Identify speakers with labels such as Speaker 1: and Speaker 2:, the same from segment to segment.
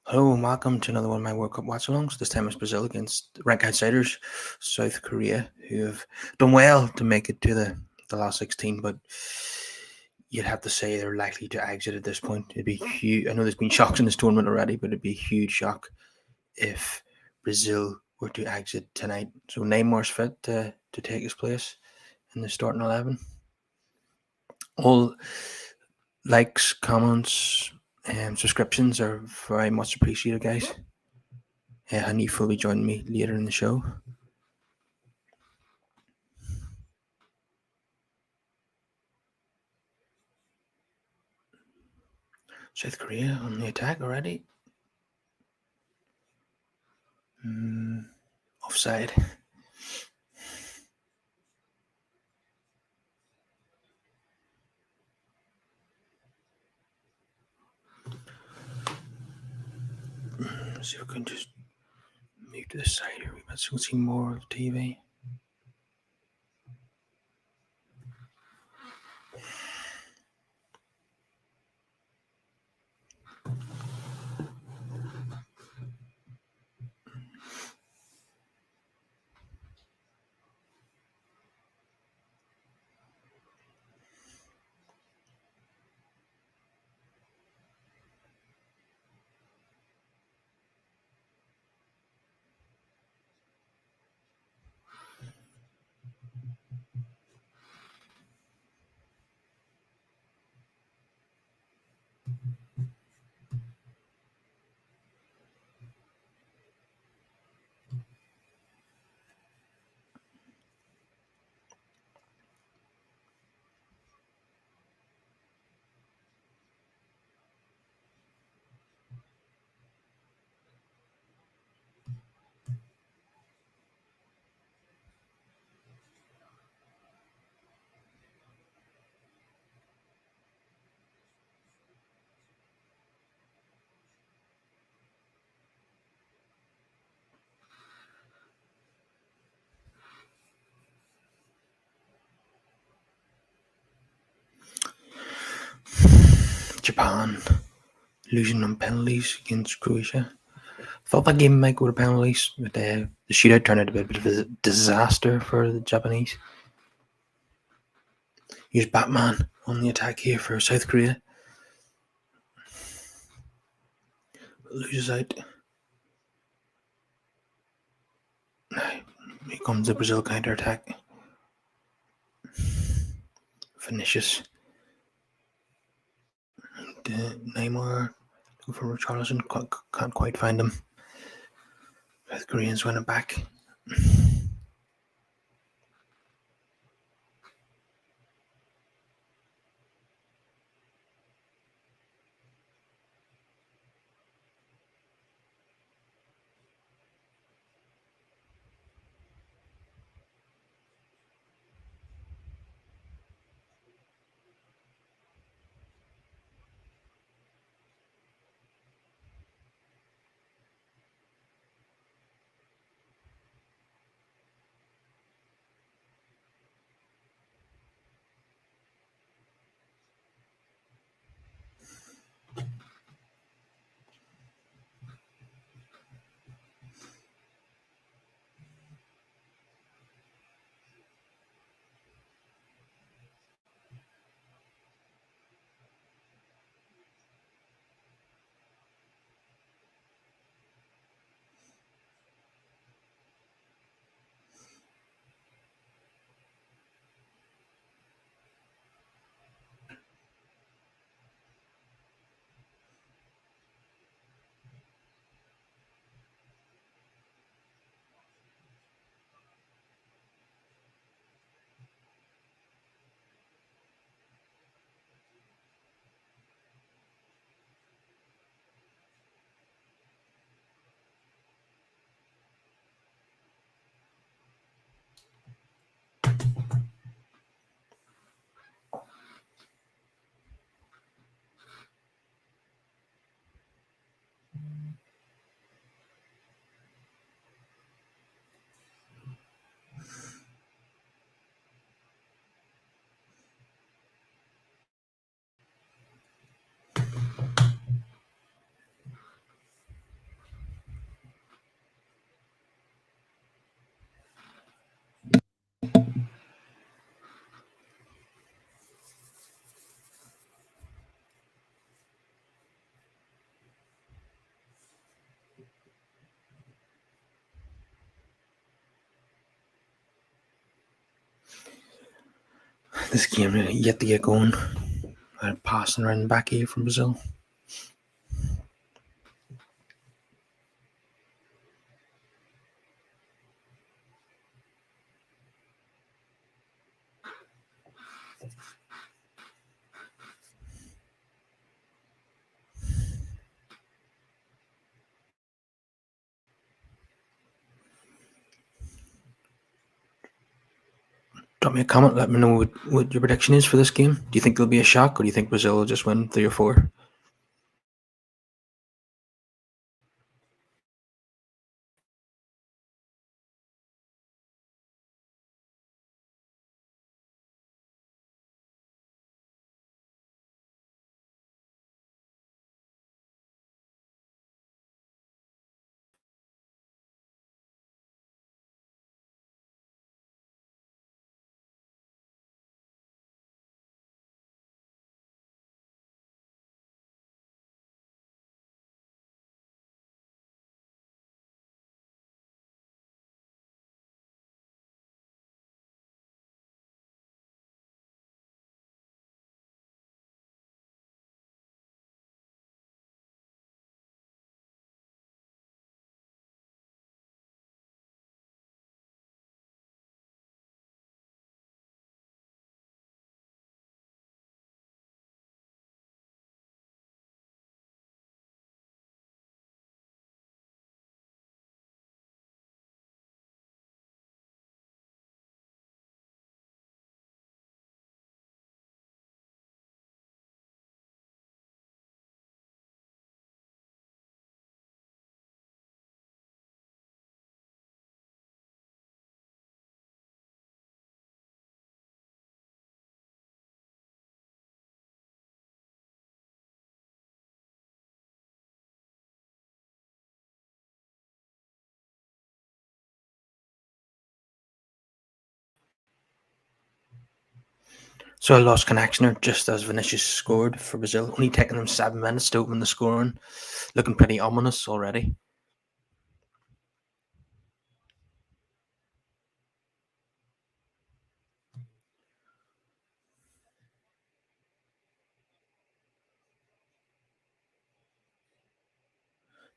Speaker 1: Hello and welcome to another one of my World Cup watch-alongs. This time it's Brazil against rank outsiders South Korea, who have done well to make it to the last 16, but you'd have to say they're likely to exit at this point. It'd be huge. I know there's been shocks in this tournament already, but it'd be a huge shock if Brazil were to exit tonight. So Neymar's fit to take his place in the starting 11. All likes, comments, and subscriptions are very much appreciated, guys. Haneef will be joining me later in the show. South Korea on the attack already. Offside. Let's see if we can just move to the side here. We might still see more of TV. Japan losing on penalties against Croatia. Thought that game might go to penalties, but the shootout turned out to be a bit of a disaster for the Japanese. Here's Batman on the attack here for South Korea. Loses out. Now, here comes the Brazil counter attack. Vinicius. Neymar looking for Richarlison. Can't quite find him. South Koreans winning back. This game yet to get going. Passing around back here from Brazil. Drop me a comment. Let me know what your prediction is for this game. Do you think there'll be a shock, or do you think Brazil will just win 3 or 4? So I lost connection there just as Vinicius scored for Brazil. Only taking them 7 minutes to open the scoring. Looking pretty ominous already.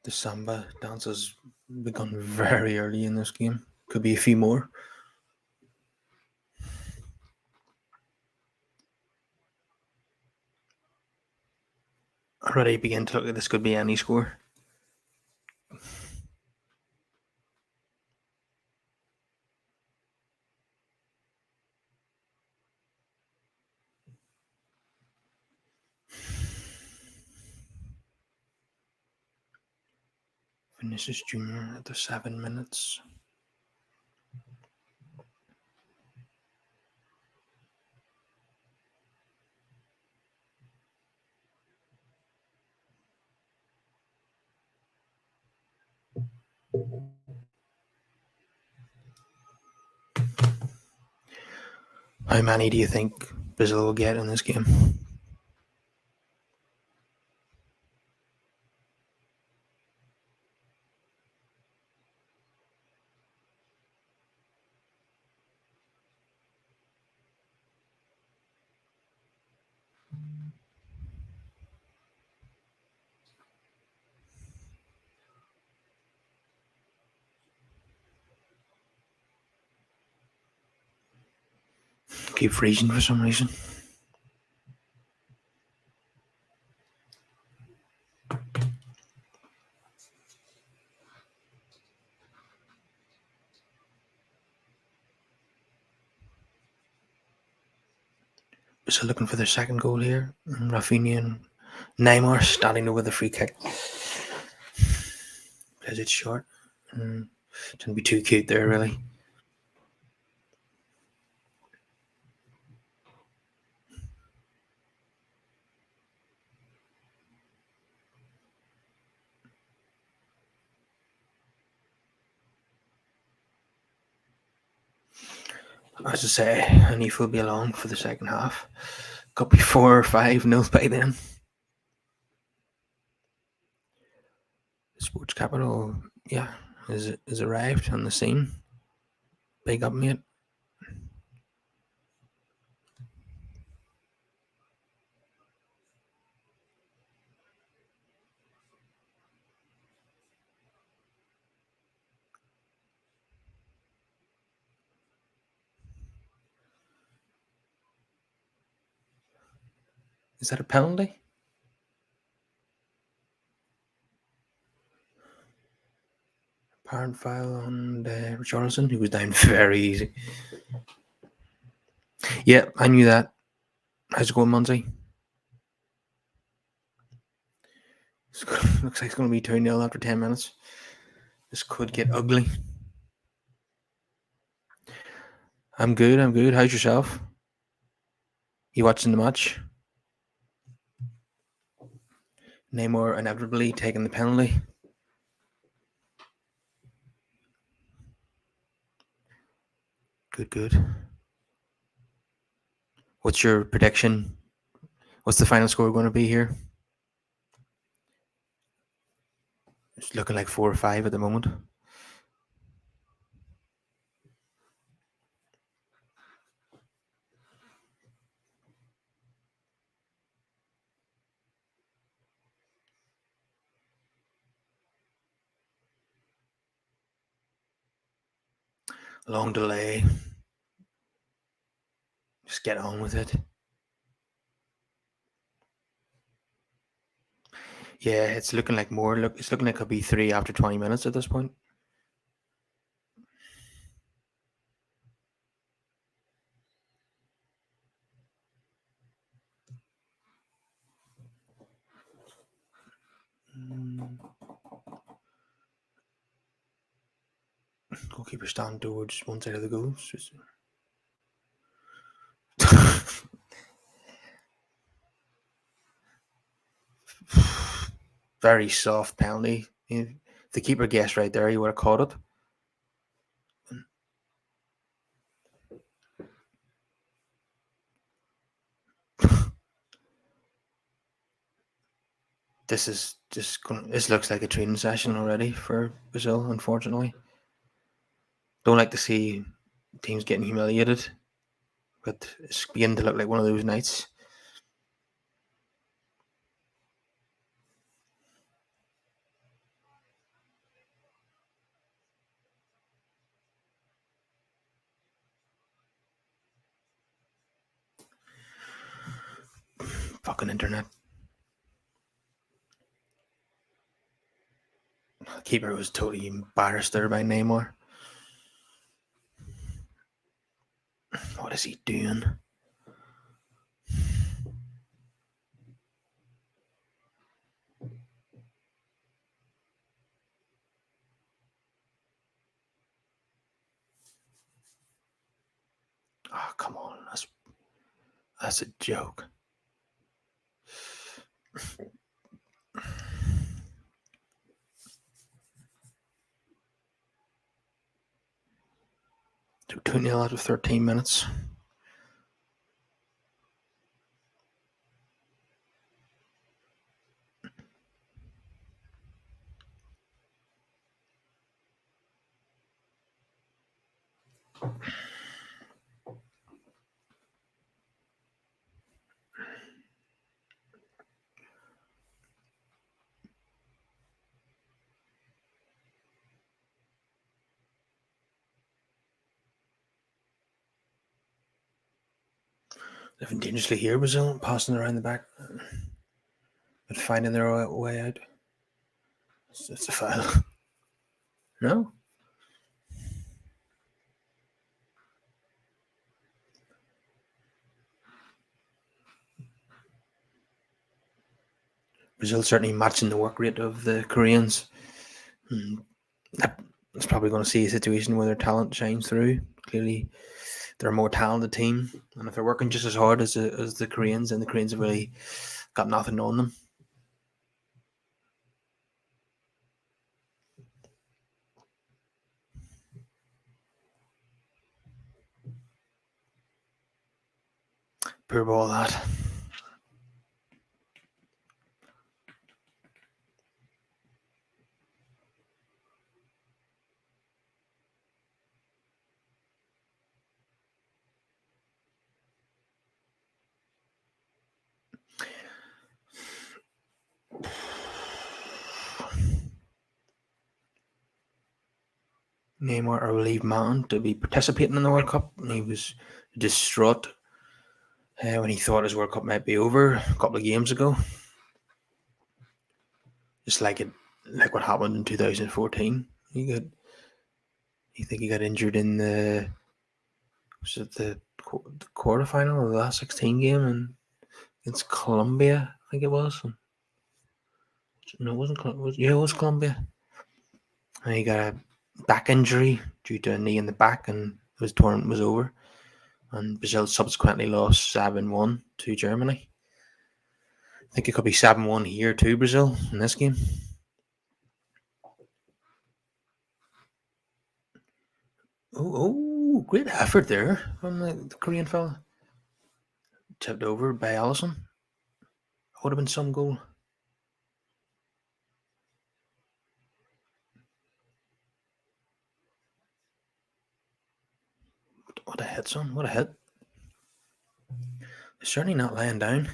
Speaker 1: The samba dance has begun very early in this game. Could be a few more. Already begin to look like this could be any score. Vinicius Jr. at the 7 minutes. How many do you think Brazil will get in this game? Keep freezing for some reason. So looking for their second goal here. Rafinha and Neymar standing over the free kick. Plays it short. Shouldn't be too cute there, really. As I say, Haneef will be along for the second half. Could be 4 or 5-0 by then. Sports capital, yeah, is arrived on the scene. Big up, mate. Is that a penalty? Apparent foul on Richarlison, who was down very easy. Yeah, I knew that. How's it going, Muncie? Looks like it's going to be 2-0 after 10 minutes. This could get ugly. I'm good. How's yourself? You watching the match? Neymar inevitably taking the penalty. Good. What's your prediction? What's the final score going to be here? It's looking like 4 or 5 at the moment. Long delay. Just get on with it. Yeah, it's looking like more. It's looking like it'll be 3 after 20 minutes at this point. Goalkeeper stand towards one side of the goals. Very soft penalty. If the keeper guessed right there, he would have caught it. This looks like a training session already for Brazil, unfortunately. Don't like to see teams getting humiliated, but it's beginning to look like one of those nights. Fucking internet. The keeper was totally embarrassed there by Neymar. What is he doing? Oh, come on. That's a joke. So 2-0 out of 13 minutes. Living dangerously here, Brazil, passing around the back, but finding their way out. It's a foul. No? Brazil certainly matching the work rate of the Koreans. That's probably going to see a situation where their talent shines through. Clearly, they're a more talented team, and if they're working just as hard as the Koreans, then the Koreans have really got nothing on them. Poor ball, that. Neymar, a relieved man to be participating in the World Cup, and he was distraught when he thought his World Cup might be over a couple of games ago. Just like what happened in 2014. He got injured in the quarterfinal of the last 16 game and against Colombia, I think it was. No, it wasn't. It was Colombia. And he got a back injury due to a knee in the back, and his tournament was over. And Brazil subsequently lost 7-1 to Germany. I think it could be 7-1 here to Brazil in this game. Oh, great effort there from the Korean fella. Tipped over by Allison. Would have been some goal. What a hit, son. What a hit. Certainly not lying down.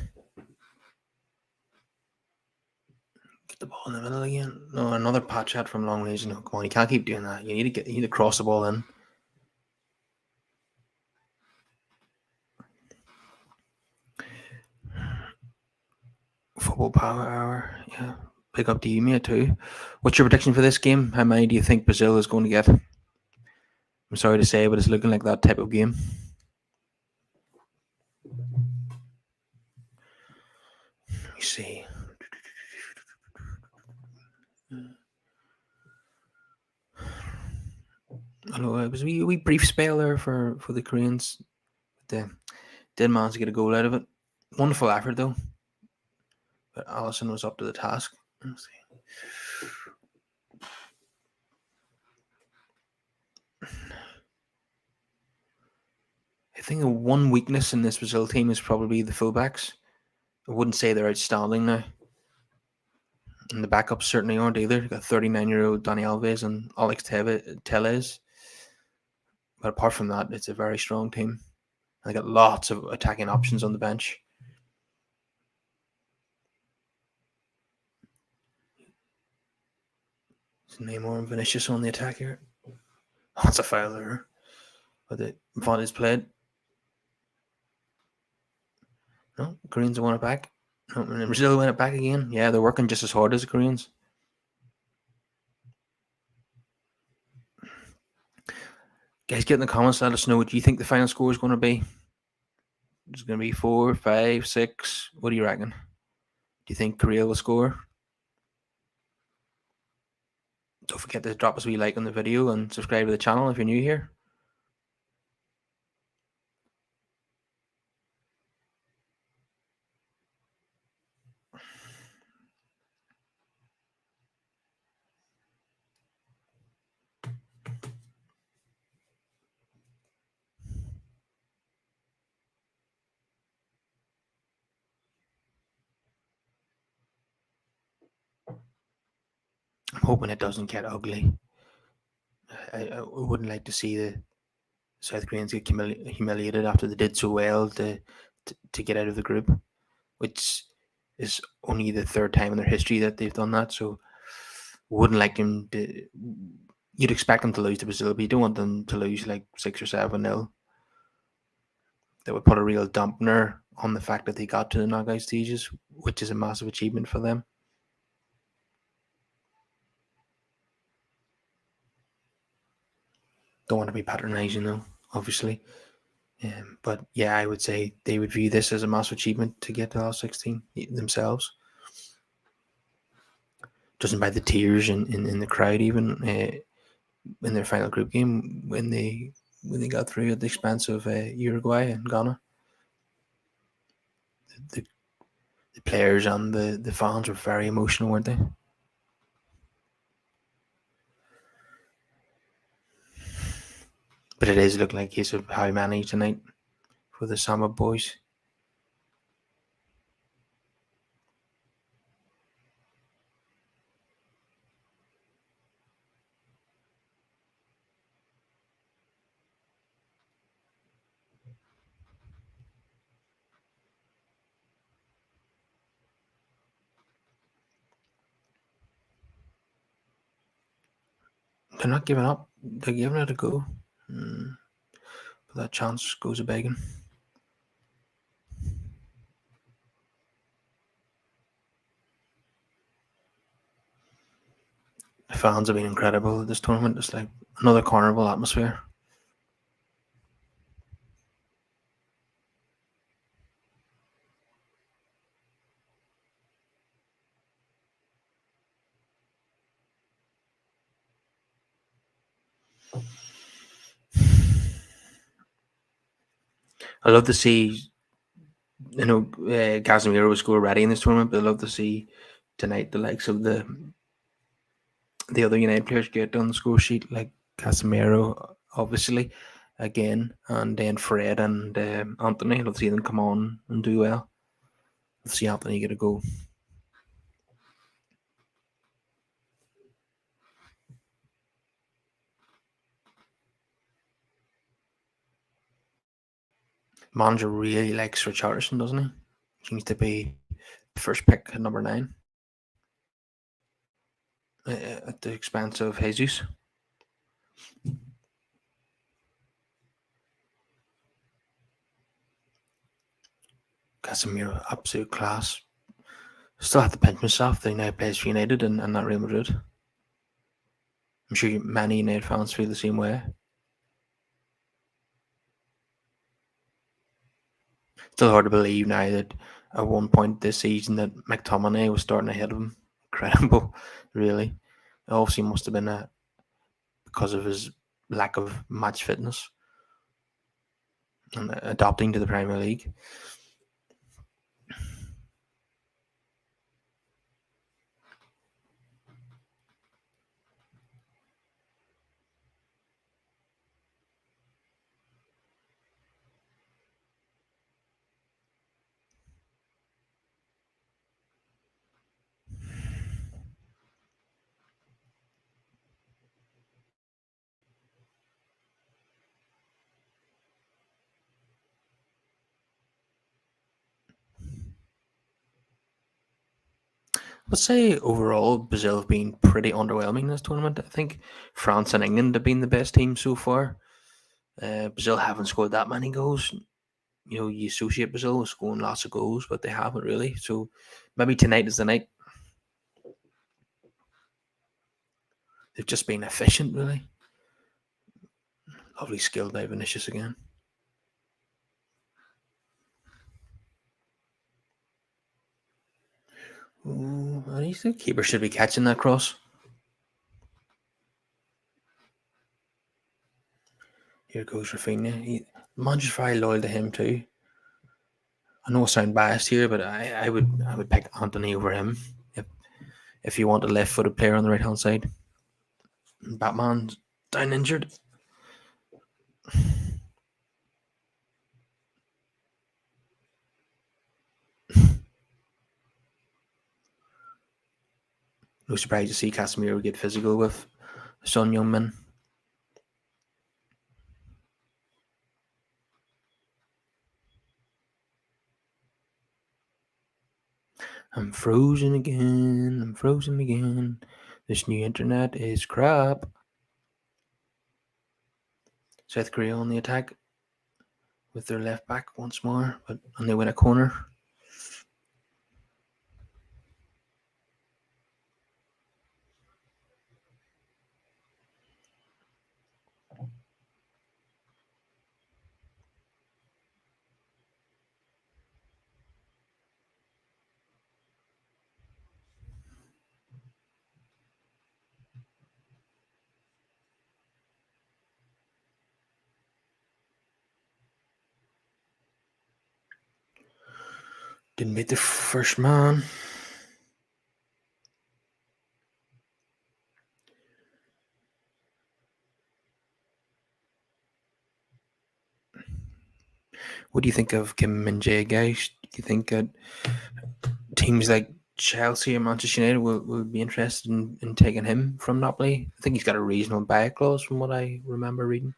Speaker 1: Get the ball in the middle again. No, another patch shot from long range. No, come on, you can't keep doing that. You need to cross the ball in. Football Power Hour. Yeah. Pick up the email too. What's your prediction for this game? How many do you think Brazil is going to get? I'm sorry to say, but it's looking like that type of game. Let me see. I know it was a wee brief spell there for the Koreans. They did manage to get a goal out of it. Wonderful effort though. But Allison was up to the task. Let's see. I think the one weakness in this Brazil team is probably the fullbacks. I wouldn't say they're outstanding now. And the backups certainly aren't either. You got 39-year-old Dani Alves and Alex Telles. But apart from that, it's a very strong team. They got lots of attacking options on the bench. It's Neymar and Vinicius on the attack here. That's a foul there. But the Infante's played. No, Koreans won it back. No, and Brazil win it back again. Yeah, they're working just as hard as the Koreans. Guys, get in the comments. Let us know what you think the final score is going to be. It's going to be 4, 5, 6. What do you reckon? Do you think Korea will score? Don't forget to drop us a wee like on the video and subscribe to the channel if you're new here. I'm hoping it doesn't get ugly. I wouldn't like to see the South Koreans get humiliated after they did so well to get out of the group, which is only the third time in their history that they've done that. So wouldn't like them to. You'd expect them to lose to Brazil, but you don't want them to lose like 6 or 7-0. That would put a real dampener on the fact that they got to the knockout stages, which is a massive achievement for them. Don't want to be patronising though, obviously. But yeah, I would say they would view this as a massive achievement to get to the last 16 themselves. Judging by the tears in the crowd, even in their final group game when they got through at the expense of Uruguay and Ghana, the players and the fans were very emotional, weren't they? But it is looking like a case of how many tonight for the Samba boys. They're not giving up. They're giving it a go. But that chance goes a begging. The fans have been incredible at this tournament. It's like another carnival atmosphere. I love to see, Casemiro was score ready in this tournament, but I love to see tonight the likes of the other United players get on the score sheet, like Casemiro, obviously, again, and then Fred and Anthony. I'll see them come on and do well. I'll see Anthony get a goal. Manager really likes Richarlison, doesn't he? Seems to be the first pick at number 9 at the expense of Jesus. Casemiro, absolute class. Still have to pinch myself that he now plays for United and not Real Madrid. I'm sure many United fans feel the same way. Still hard to believe now that at one point this season that McTominay was starting ahead of him. Incredible, really. It obviously must have been because of his lack of match fitness and adapting to the Premier League. Let's say overall Brazil have been pretty underwhelming in this tournament. I think France and England have been the best teams so far. Brazil haven't scored that many goals. You associate Brazil with scoring lots of goals, but they haven't really. So maybe tonight is the night. They've just been efficient, really. Lovely skill by Vinicius again. Ooh, I think the keeper should be catching that cross. Here goes Rafinha. Manchester's very loyal to him too. I know I sound biased here, but I would pick Anthony over him if you want a left-footed player on the right hand side. Batman's down injured. No surprise to see Casemiro get physical with Son Heung-min. I'm frozen again. I'm frozen again. This new internet is crap. South Korea on the attack with their left back once more, and they win a corner. Didn't beat the first man. What do you think of Kim Min-jae, guys? Do you think that teams like Chelsea and Manchester United will be interested in taking him from Napoli? I think he's got a reasonable buy clause from what I remember reading.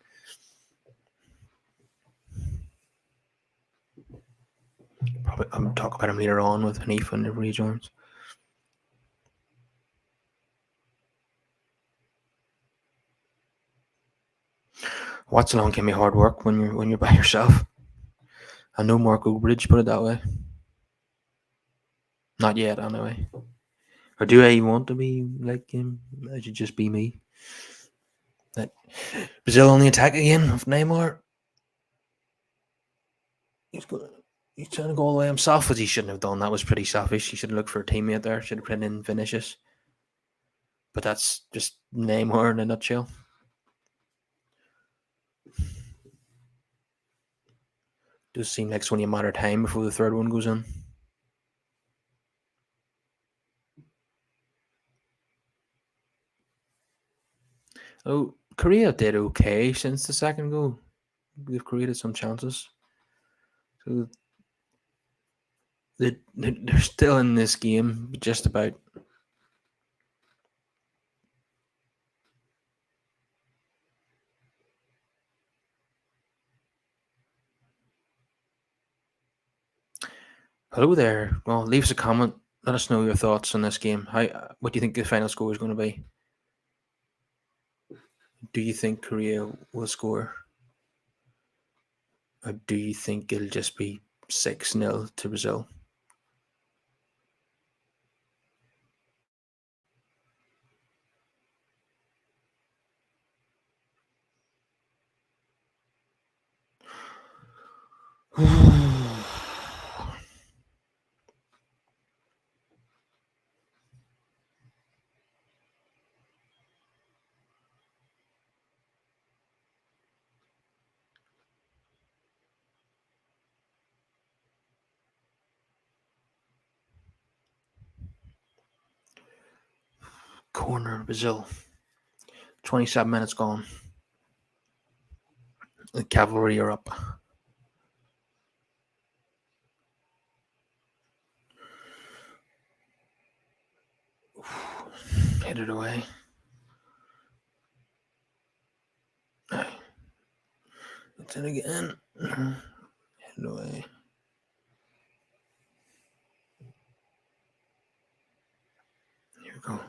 Speaker 1: Probably I'll talk about him later on with Haneef whenever he joins. Watchalong can be hard work when you're by yourself. I know Mark Obridge put it that way. Not yet, anyway. Or do I want to be like him? I should just be me. That Brazil on the attack again of Neymar. He's go- he's trying to go all the way himself, which he shouldn't have done. That was pretty selfish. He should have looked for a teammate there. Should have put in Vinicius. But that's just Neymar in a nutshell. Does seem like it's only a matter of time before the third one goes in. Oh, Korea did okay since the second goal. They've created some chances. So they're still in this game, just about. Hello there. Well, leave us a comment. Let us know your thoughts on this game. What do you think the final score is going to be? Do you think Korea will score? Or do you think it'll just be 6-0 to Brazil? Corner Brazil. 27 minutes gone. The cavalry are up. Hit it away. It's in again. Hit it away. Here we go.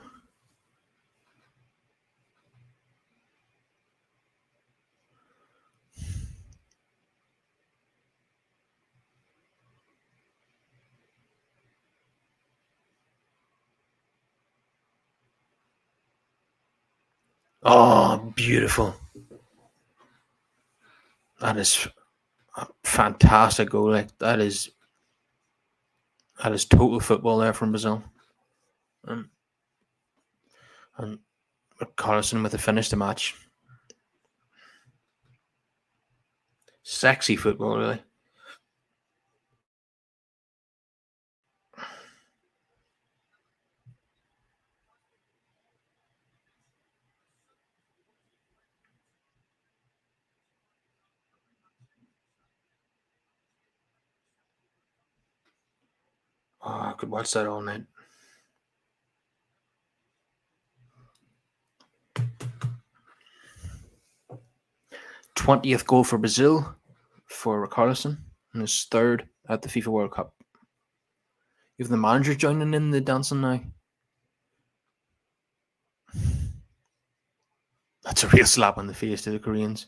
Speaker 1: Oh, beautiful. That is a fantastic goal. That is total football there from Brazil. And Carlson with the finish the match. Sexy football, really. Oh, I could watch that all night. 20th goal for Brazil for Carlson, and his third at the FIFA World Cup. You have the manager joining in the dancing now. That's a real slap on the face to the Koreans.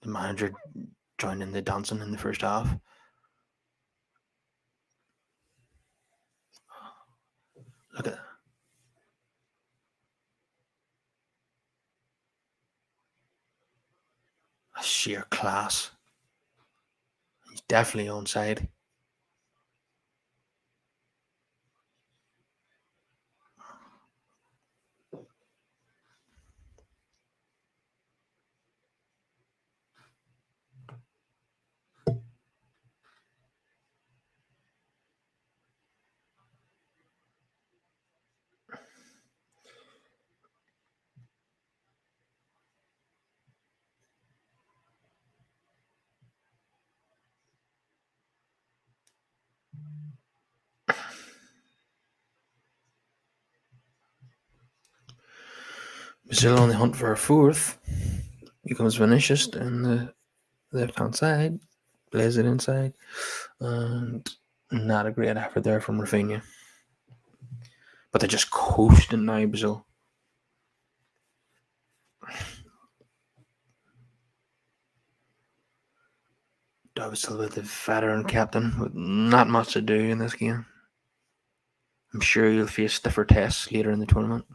Speaker 1: The manager joining the dancing in the first half. Look at that. A sheer class. He's definitely onside. Brazil on the hunt for a fourth. Here comes Vinicius in the left hand side. Plays it inside. And not a great effort there from Rafinha. But they're just coasting now, Brazil. David Silva, the veteran captain, with not much to do in this game. I'm sure you'll face stiffer tests later in the tournament.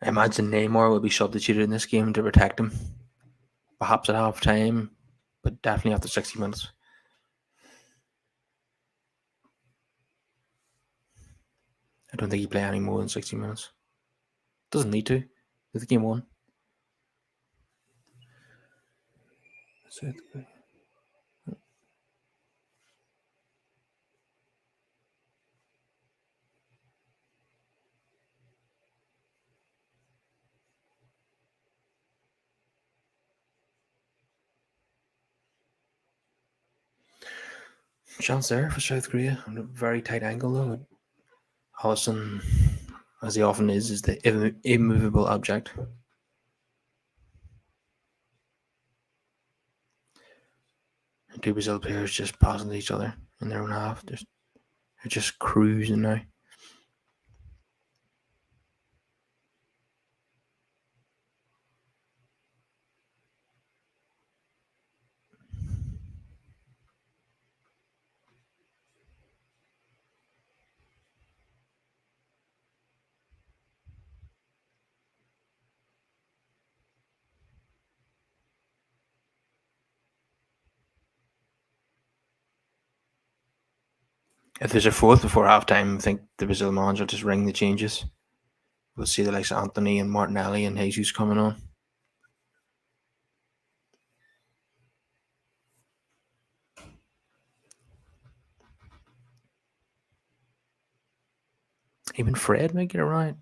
Speaker 1: I imagine Neymar will be substituted in this game to protect him. Perhaps at half time, but definitely after 60 minutes. I don't think he play any more than 60 minutes. Doesn't need to. With the game won. Chance there for South Korea on a very tight angle though. Allison, as he often is the immovable object. And two Brazil players just passing each other in their own half. They're just cruising now. If there's a fourth before halftime, I think the Brazil manager will just ring the changes. We'll see the likes of Anthony and Martinelli and Jesus coming on. Even Fred might get it right.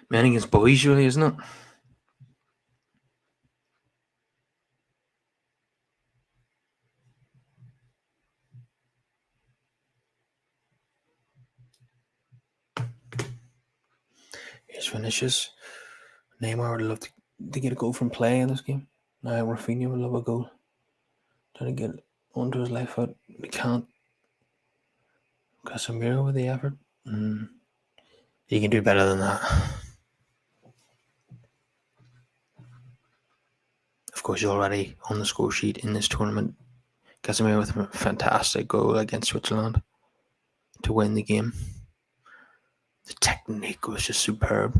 Speaker 1: Men against boys, really, isn't it? Here's Vinicius. Neymar would love to get a goal from play in this game. Now Rafinha would love a goal. Trying to get onto his left foot. He can't. Casemiro with the effort. He can do better than that. Of course, you're already on the score sheet in this tournament. Casemiro with a fantastic goal against Switzerland to win the game. The technique was just superb.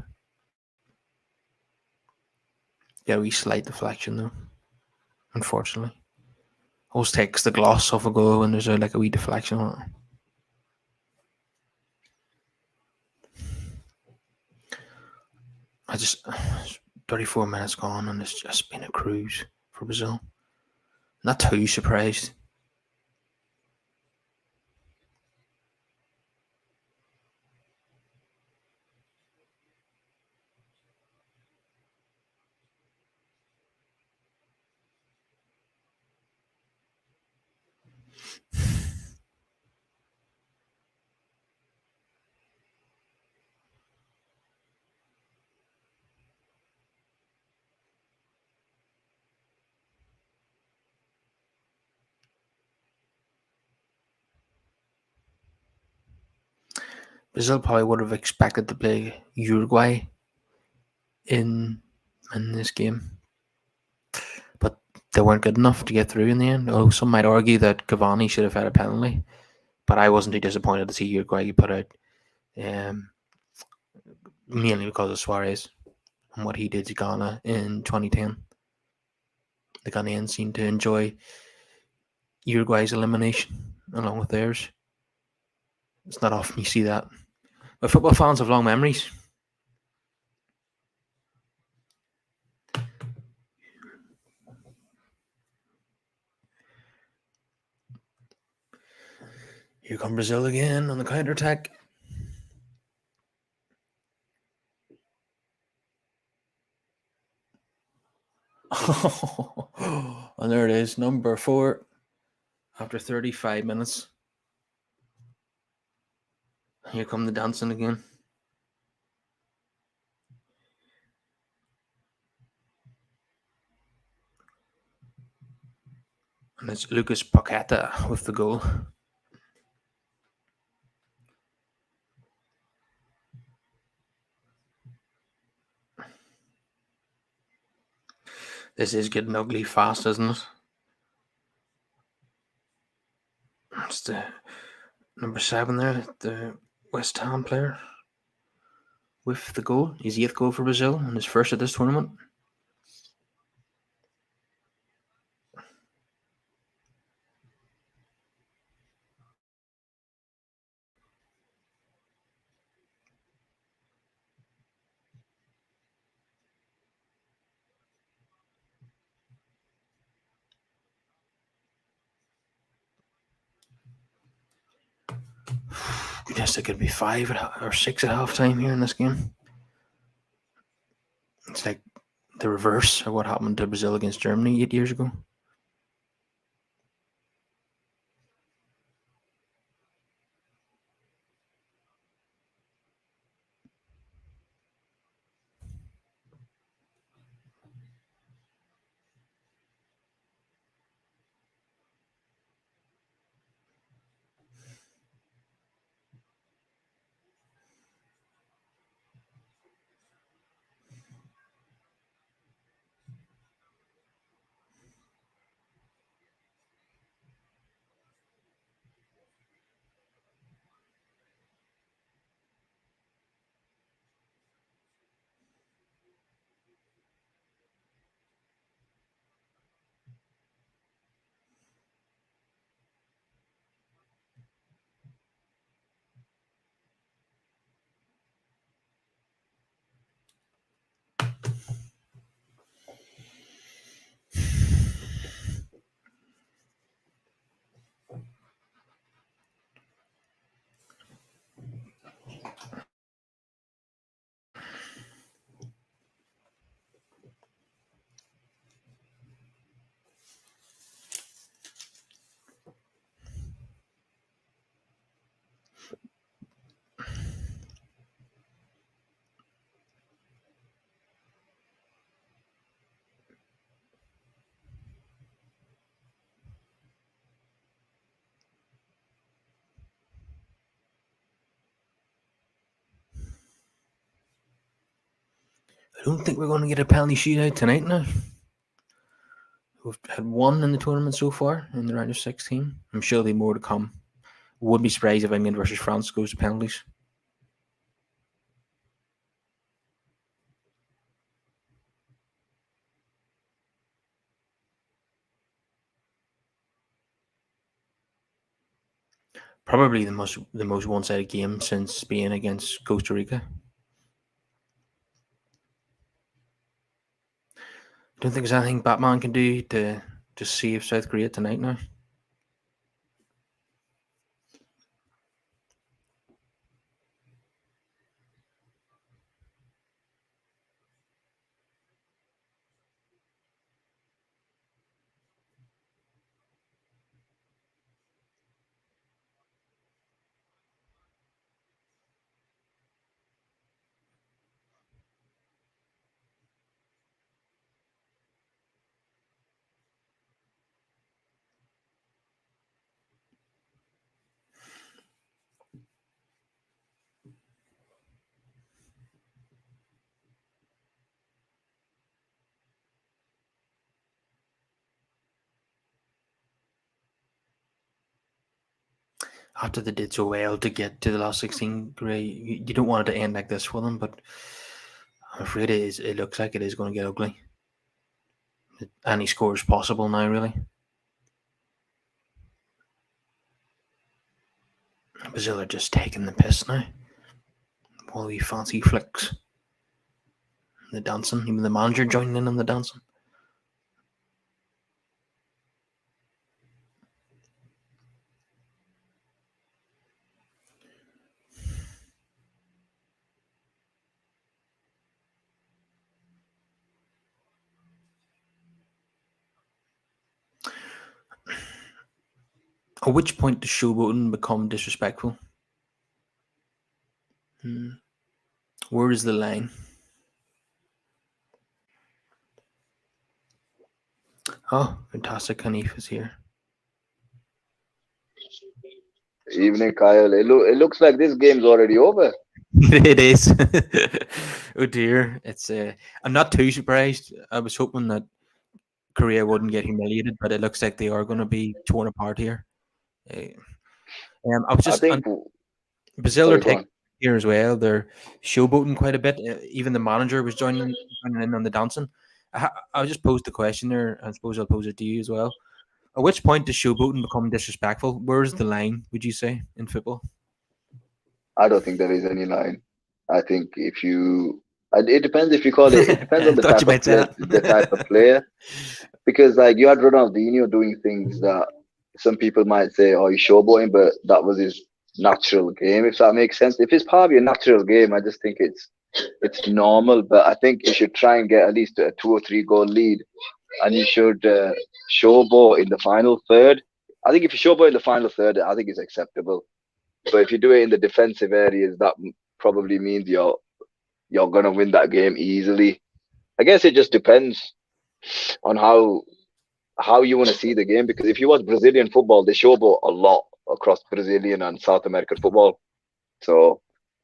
Speaker 1: Yeah, we slight deflection though, unfortunately. Always takes the gloss off a goal when there's a wee deflection on it. I just 34 minutes gone and it's just been a cruise for Brazil. Not too surprised. Brazil probably would have expected to play Uruguay in this game, but they weren't good enough to get through in the end. Although some might argue that Cavani should have had a penalty, but I wasn't too disappointed to see Uruguay put out, mainly because of Suarez and what he did to Ghana in 2010. The Ghanaians seemed to enjoy Uruguay's elimination along with theirs. It's not often you see that. But football fans have long memories. Here come Brazil again on the counter attack. And there it is, number 4 after 35 minutes. Here come the dancing again. And it's Lucas Paqueta with the goal. This is getting ugly fast, isn't it? It's the number 7 there, the West Ham player with the goal. His 8th goal for Brazil and his first at this tournament. Goodness, it could be 5 or 6 at half time here in this game. It's like the reverse of what happened to Brazil against Germany 8 years ago. I don't think we're going to get a penalty shootout tonight now. We've had 1 in the tournament so far in the round of 16. I'm sure there'll be more to come. Wouldn't be surprised if England versus France goes to penalties. Probably the most one-sided game since Spain against Costa Rica. I don't think there's anything Batman can do to save South Korea tonight now. After they did so well to get to the last 16, Gray, you don't want it to end like this for them, but I'm afraid it looks like it is going to get ugly. Any score is possible now, really. Brazil are just taking the piss now. All these fancy flicks. The dancing, even the manager joining in on the dancing. At which point does showboating become disrespectful? Where is the line? Oh, fantastic! Haneef is here.
Speaker 2: Evening, Kyle. It looks like this game's already over.
Speaker 1: It is. Oh dear, it's. I'm not too surprised. I was hoping that Korea wouldn't get humiliated, but it looks like they are going to be torn apart here. Uh, I was
Speaker 2: I
Speaker 1: just
Speaker 2: think.
Speaker 1: on Brazil are
Speaker 2: Sorry, go
Speaker 1: taking
Speaker 2: on.
Speaker 1: here as well. They're showboating quite a bit. Even the manager was joining in on the dancing. I'll just pose the question there. I suppose I'll pose it to you as well. At which point does showboating become disrespectful? Where's the line? Would you say in football?
Speaker 2: I don't think there is any line. I think if you, it depends if you call it. It depends
Speaker 1: I
Speaker 2: on the
Speaker 1: thought you
Speaker 2: type of
Speaker 1: might say
Speaker 2: player.
Speaker 1: that.
Speaker 2: The type of player, because like you had Ronaldinho doing things that some people might say, "Oh, he's showboating," but that was his natural game. If that makes sense. If it's part of your natural game, I just think it's normal. But I think you should try and get at least a 2 or 3 goal lead, and you should showboat in the final third. I think if you showboat in the final third, I think it's acceptable. But if you do it in the defensive areas, that probably means you're gonna win that game easily. I guess it just depends on how you want to see the game. Because if you watch Brazilian football, they showboat a lot across Brazilian and South American football. So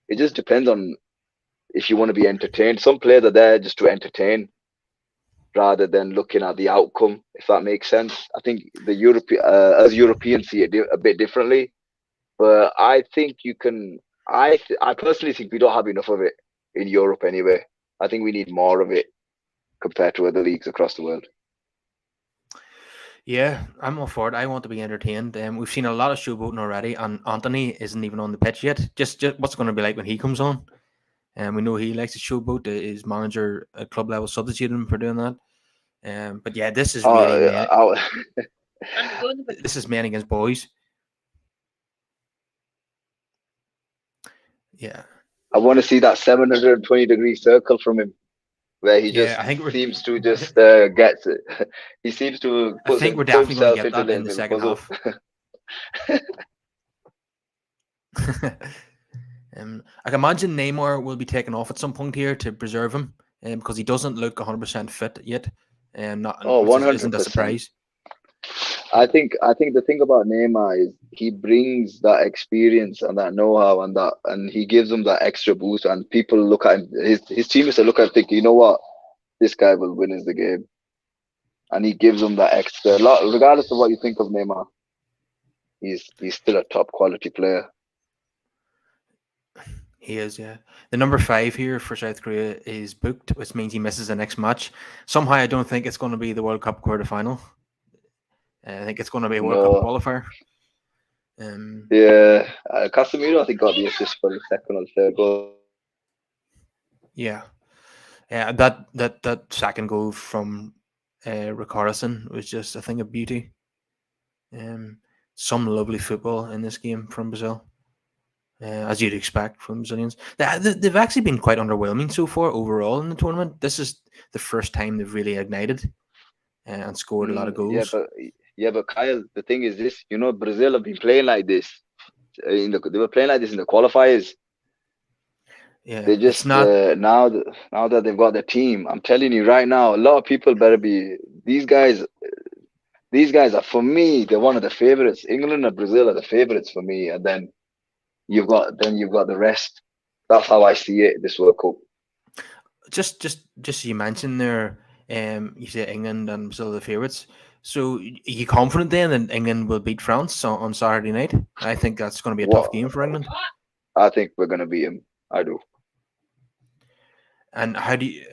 Speaker 2: it just depends on if you want to be entertained. Some players are there just to entertain rather than looking at the outcome. If that makes sense, I think the as Europeans see it a bit differently. But I think you can. I personally think we don't have enough of it in Europe anyway. I think we need more of it compared to other leagues across the world.
Speaker 1: Yeah, I'm all for it. I want to be entertained. We've seen a lot of showboating already, and Anthony isn't even on the pitch yet. Just what's going to be like when he comes on. And we know he likes to showboat. His manager at club level substituted him for doing that. But yeah, this is really
Speaker 2: Uh,
Speaker 1: men.
Speaker 2: I,
Speaker 1: This is men against boys. Yeah,
Speaker 2: I want to see that 720-degree circle from him, where he
Speaker 1: yeah.
Speaker 2: just seems to just gets it. He seems to
Speaker 1: I think we're
Speaker 2: put
Speaker 1: definitely going to
Speaker 2: himself
Speaker 1: get
Speaker 2: into a
Speaker 1: that in
Speaker 2: little
Speaker 1: the
Speaker 2: bit of a
Speaker 1: second
Speaker 2: puzzle.
Speaker 1: half. I can imagine Neymar will be taken off at some point here to preserve him, because he doesn't look 100% fit yet, and not
Speaker 2: Oh,
Speaker 1: which
Speaker 2: one
Speaker 1: is, isn't
Speaker 2: hundred
Speaker 1: a
Speaker 2: percent.
Speaker 1: surprise.
Speaker 2: I think the thing about Neymar is he brings that experience and that know-how and he gives them that extra boost and people look at him, his teammates look at him thinking, you know what, this guy will win us the game, and he gives them that extra. Regardless of what you think of Neymar, he's still a top quality player.
Speaker 1: He is, yeah. The number 5 here for South Korea is booked, which means he misses the next match. Somehow, I don't think it's going to be the World Cup quarterfinal. I think it's going to be a World Cup
Speaker 2: No,
Speaker 1: qualifier. Um,
Speaker 2: yeah, Casemiro I think got the assist for the second or third goal.
Speaker 1: yeah, yeah. That second goal from Ricarlison was just a thing of beauty. Um, some lovely football in this game from Brazil, as you'd expect from Brazilians. They've actually been quite underwhelming so far overall in the tournament. This is the first time they've really ignited and scored a lot of
Speaker 2: Yeah,
Speaker 1: goals.
Speaker 2: but Kyle, the thing is this, Brazil have been playing like this they were playing like this in the qualifiers.
Speaker 1: Yeah,
Speaker 2: They
Speaker 1: it's
Speaker 2: just
Speaker 1: not.
Speaker 2: now that they've got their team, I'm telling you right now, a lot of people better be these guys. These guys are for me. They're one of the favorites. England and Brazil are the favorites for me, and then you've got the rest. That's how I see it. This World Cup.
Speaker 1: Just you mentioned there, you say England and Brazil are the favourites. So are you confident then that England will beat France on Saturday night? I think that's going to be a tough
Speaker 2: What
Speaker 1: game for England.
Speaker 2: I think we're gonna beat him. I do.
Speaker 1: And how do you?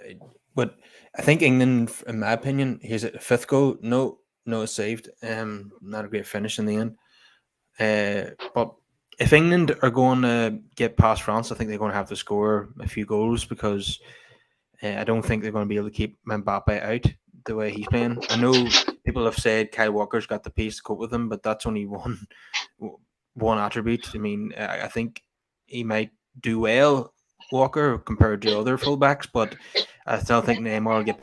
Speaker 1: But I think England, in my opinion, here's a fifth goal. No, no, it's saved. Not a great finish in the end. But if England are going to get past France, I think they're going to have to score a few goals because I don't think they're going to be able to keep Mbappe out the way he's playing. I know people have said Kyle Walker's got the pace to cope with him, but that's only one attribute. I mean, I think he might do well, Walker, compared to other fullbacks, but I still think Neymar will get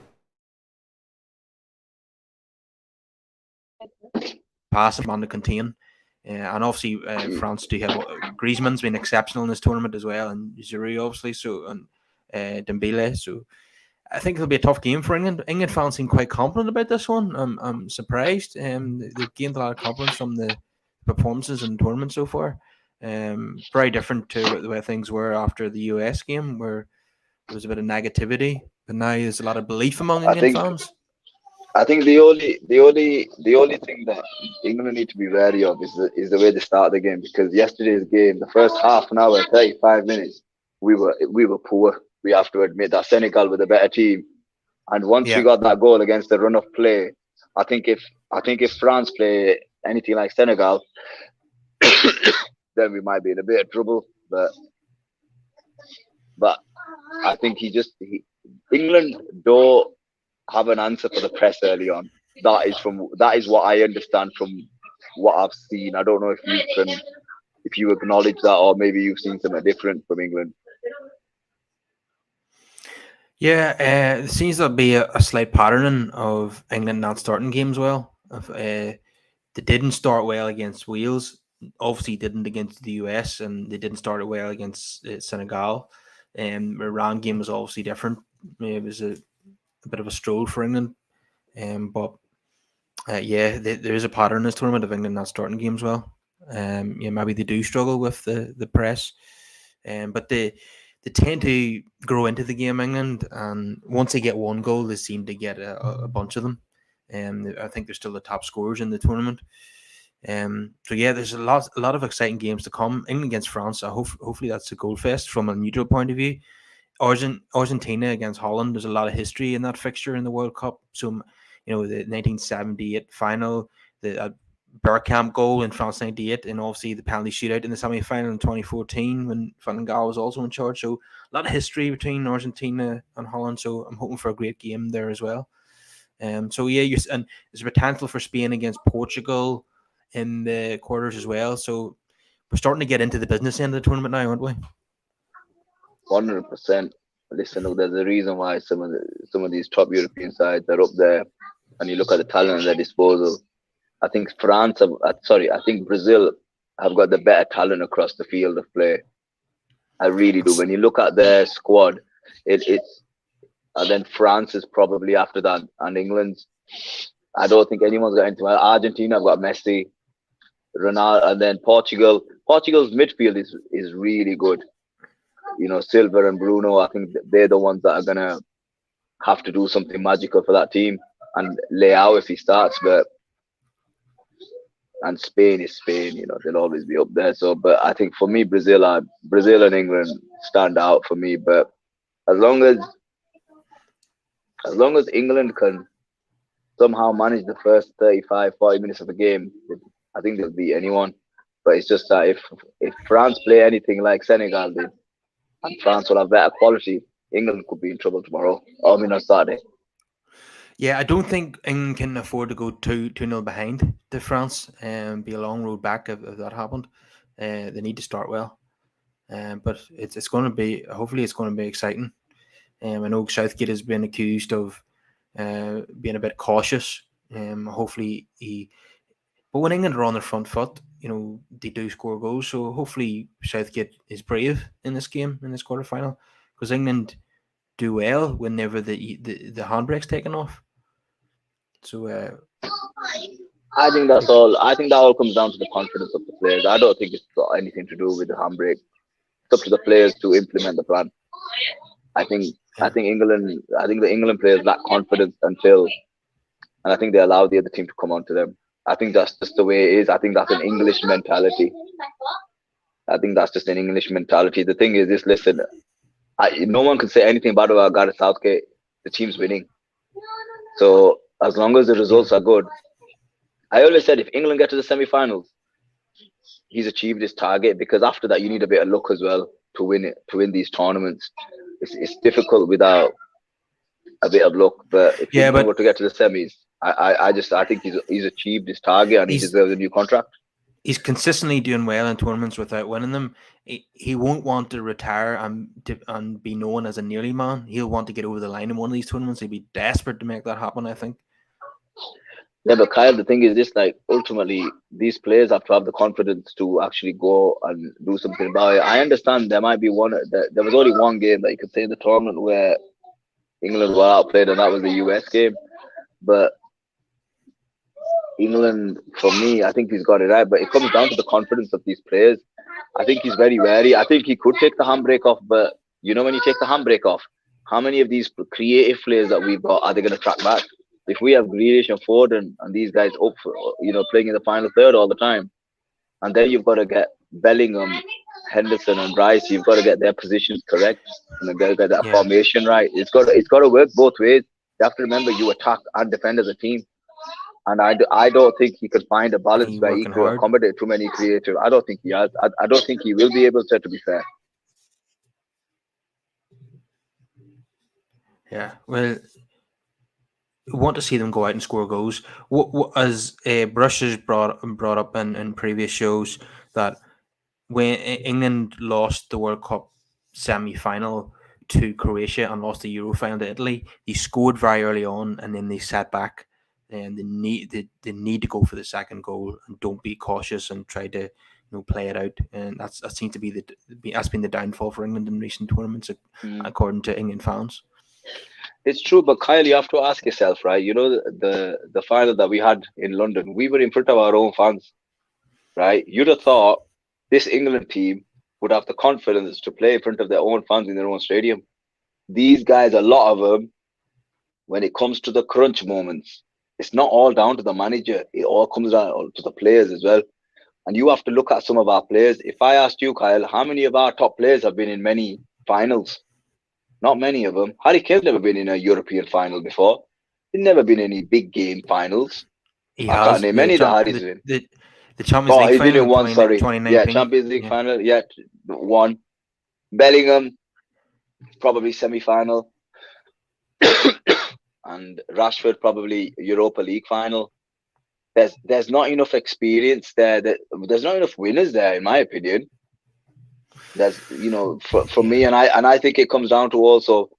Speaker 1: past him on the contain. And obviously France do have Griezmann's been exceptional in this tournament as well, and Giroud obviously, so and Dembele. So I think it'll be a tough game for England. England fans seem quite confident about this one. I'm surprised. They've gained a lot of confidence from the performances in the tournament so far. Very different to the way things were after the US game, where there was a bit of negativity, but now there's a lot of belief among
Speaker 2: I
Speaker 1: England
Speaker 2: think
Speaker 1: fans.
Speaker 2: I think the only thing that England need to be wary of is the way they start the game, because yesterday's game, the first half an hour, 35 minutes, we were poor. We have to admit that Senegal were the better team, and once we
Speaker 1: Yeah.
Speaker 2: got that goal against the run of play, I think if France play anything like Senegal, then we might be in a bit of trouble. But I think England don't have an answer for the press early on. That is what I understand from what I've seen. I don't know if you acknowledge that, or maybe you've seen something different from England.
Speaker 1: Yeah, there seems to be a slight pattern of England not starting games well. They didn't start well against Wales, obviously didn't against the US, and they didn't start it well against Senegal. Iran game was obviously different. It was a bit of a stroll for England. But yeah, there is a pattern in this tournament of England not starting games well. Yeah, maybe they do struggle with the press, but they tend to grow into the game, England, and once they get one goal, they seem to get a bunch of them. I think they're still the top scorers in the tournament. So yeah, there's a lot of exciting games to come. England against France. Hopefully that's a goal fest from a neutral point of view. Argentina against Holland. There's a lot of history in that fixture in the World Cup. So, the 1978 final, the Bergkamp goal in France '98, and obviously the penalty shootout in the semi-final in 2014 when Van Gaal was also in charge. So a lot of history between Argentina and Holland. So I'm hoping for a great game there as well. So yeah, and there's a potential for Spain against Portugal in the quarters as well. So we're starting to get into the business end of the tournament now, aren't we?
Speaker 2: 100%. Listen, look, there's a reason why some of these top European sides are up there, and you look at the talent at their disposal. I think I think Brazil have got the better talent across the field of play. I really do. When you look at their squad, it's and then France is probably after that, and England. I don't think anyone's got into Argentina. I've got Messi, Ronaldo, and then Portugal. Portugal's midfield is really good. Silva and Bruno. I think they're the ones that are gonna have to do something magical for that team, and Leao if he starts. And Spain is Spain. They'll always be up there. So, but I think for me, Brazil and England stand out for me. But as long as England can somehow manage the first 35, 40 minutes of the game, I think they'll beat anyone. But it's just that if France play anything like Senegal did, and France will have better quality, England could be in trouble tomorrow. I mean on Saturday.
Speaker 1: Yeah, I don't think England can afford to go 2-0 behind to France and be a long road back if that happened. They need to start well. But it's going to be, hopefully it's going to be exciting. I know Southgate has been accused of being a bit cautious. Hopefully but when England are on their front foot, they do score goals. So hopefully Southgate is brave in this game, in this quarterfinal, because England do well whenever the handbrake's taken off. So
Speaker 2: I think that's all. I think that all comes down to the confidence of the players. I don't think it's got anything to do with the handbrake. It's up to the players to implement the plan. I think
Speaker 1: yeah.
Speaker 2: I think England. I think the England players lack confidence and I think they allow the other team to come onto them. I think that's just the way it is. I think that's an English mentality. I think that's just an English mentality. The thing is, this listen, no one can say anything bad about Gareth Southgate. The team's winning, so as long as the results are good. I always said if England get to the semi-finals, he's achieved his target, because after that you need a bit of luck as well to win these tournaments. It's difficult without a bit of luck, but if England were to get to the semis, I think he's achieved his target and he deserves a new contract.
Speaker 1: He's consistently doing well in tournaments without winning them. He won't want to retire and be known as a nearly man. He'll want to get over the line in one of these tournaments. He'll be desperate to make that happen, I think.
Speaker 2: Yeah, but Kyle, the thing is this: like, ultimately, these players have to have the confidence to actually go and do something about it. I understand there might be one. There was only one game that you could say in the tournament where England were outplayed, and that was the US game. But England, for me, I think he's got it right. But it comes down to the confidence of these players. I think he's very wary. I think he could take the handbrake off, but when you take the handbrake off, how many of these creative players that we've got are they going to track back? If we have Grealish and Foden and these guys up for, playing in the final third all the time, and then you've got to get Bellingham, Henderson, and Rice. You've got to get their positions correct and you've got to get that
Speaker 1: Yeah,
Speaker 2: formation right. It's got to work both ways. You have to remember you attack and defend as a team. And I don't think he could find a balance
Speaker 1: he
Speaker 2: where he
Speaker 1: working
Speaker 2: could
Speaker 1: hard.
Speaker 2: accommodate too many creative. I don't think he has. I don't think he will be able to be fair.
Speaker 1: Yeah, well, want to see them go out and score goals. What as Brush has brought up in previous shows that when England lost the World Cup semi-final to Croatia and lost the Euro final to Italy, they scored very early on and then they sat back and they need to go for the second goal and don't be cautious and try to play it out. And that seems to be that's been the downfall for England in recent tournaments,
Speaker 2: Mm.
Speaker 1: according to England fans.
Speaker 2: It's true, but Kyle, you have to ask yourself, right? The final that we had in London, we were in front of our own fans, right? You'd have thought this England team would have the confidence to play in front of their own fans in their own stadium. These guys, a lot of them, when it comes to the crunch moments, it's not all down to the manager. It all comes down to the players as well. And you have to look at some of our players. If I asked you, Kyle, how many of our top players have been in many finals? Not many of them. Harry Kane's never been in a European final before. He's never been in any big game finals.
Speaker 1: He
Speaker 2: I can't
Speaker 1: has
Speaker 2: name any that Harry's
Speaker 1: the,
Speaker 2: been.
Speaker 1: the the Champions
Speaker 2: Oh,
Speaker 1: League
Speaker 2: he did
Speaker 1: final
Speaker 2: in
Speaker 1: in
Speaker 2: one, sorry. Yeah,
Speaker 1: 2019.
Speaker 2: Champions League
Speaker 1: Yeah,
Speaker 2: final. Yeah, one. Bellingham, probably semi final. And Rashford, probably Europa League final. There's not enough experience there. There's not enough winners there, in my opinion. There's for
Speaker 1: yeah,
Speaker 2: me, and I think it comes down to also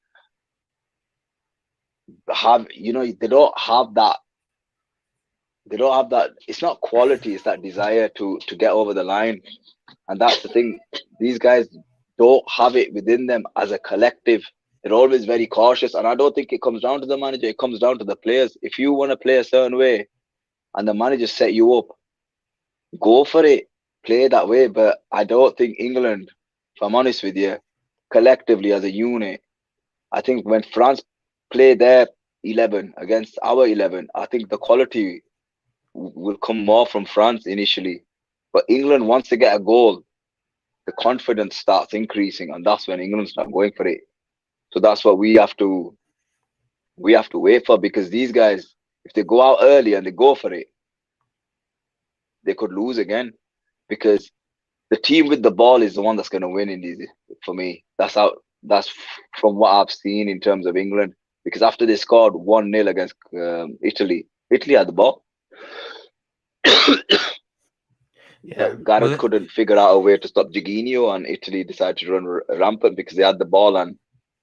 Speaker 2: have they don't have that. It's not quality, it's that desire to get over the line. And that's the thing, these guys don't have it within them as a collective. They're always very cautious, and I don't think it comes down to the manager, it comes down to the players. If you want to play a certain way and the manager set you up, go for it, play that way. But I don't think England, if I'm honest with you, collectively as a unit, I think when France play their 11 against our 11, I think the quality will come more from France initially. But England, once they get a goal, the confidence starts increasing, and that's when England start going for it. So that's what we have to wait for, because these guys, if they go out early and they go for it, they could lose again, because the team with the ball is the one that's going to win in these. For me, that's from what I've seen in terms of England. Because after they scored 1-0 against Italy had the ball.
Speaker 1: yeah.
Speaker 2: But Gareth
Speaker 1: Well,
Speaker 2: couldn't figure out a way to stop Jorginho, and Italy decided to run rampant because they had the ball. And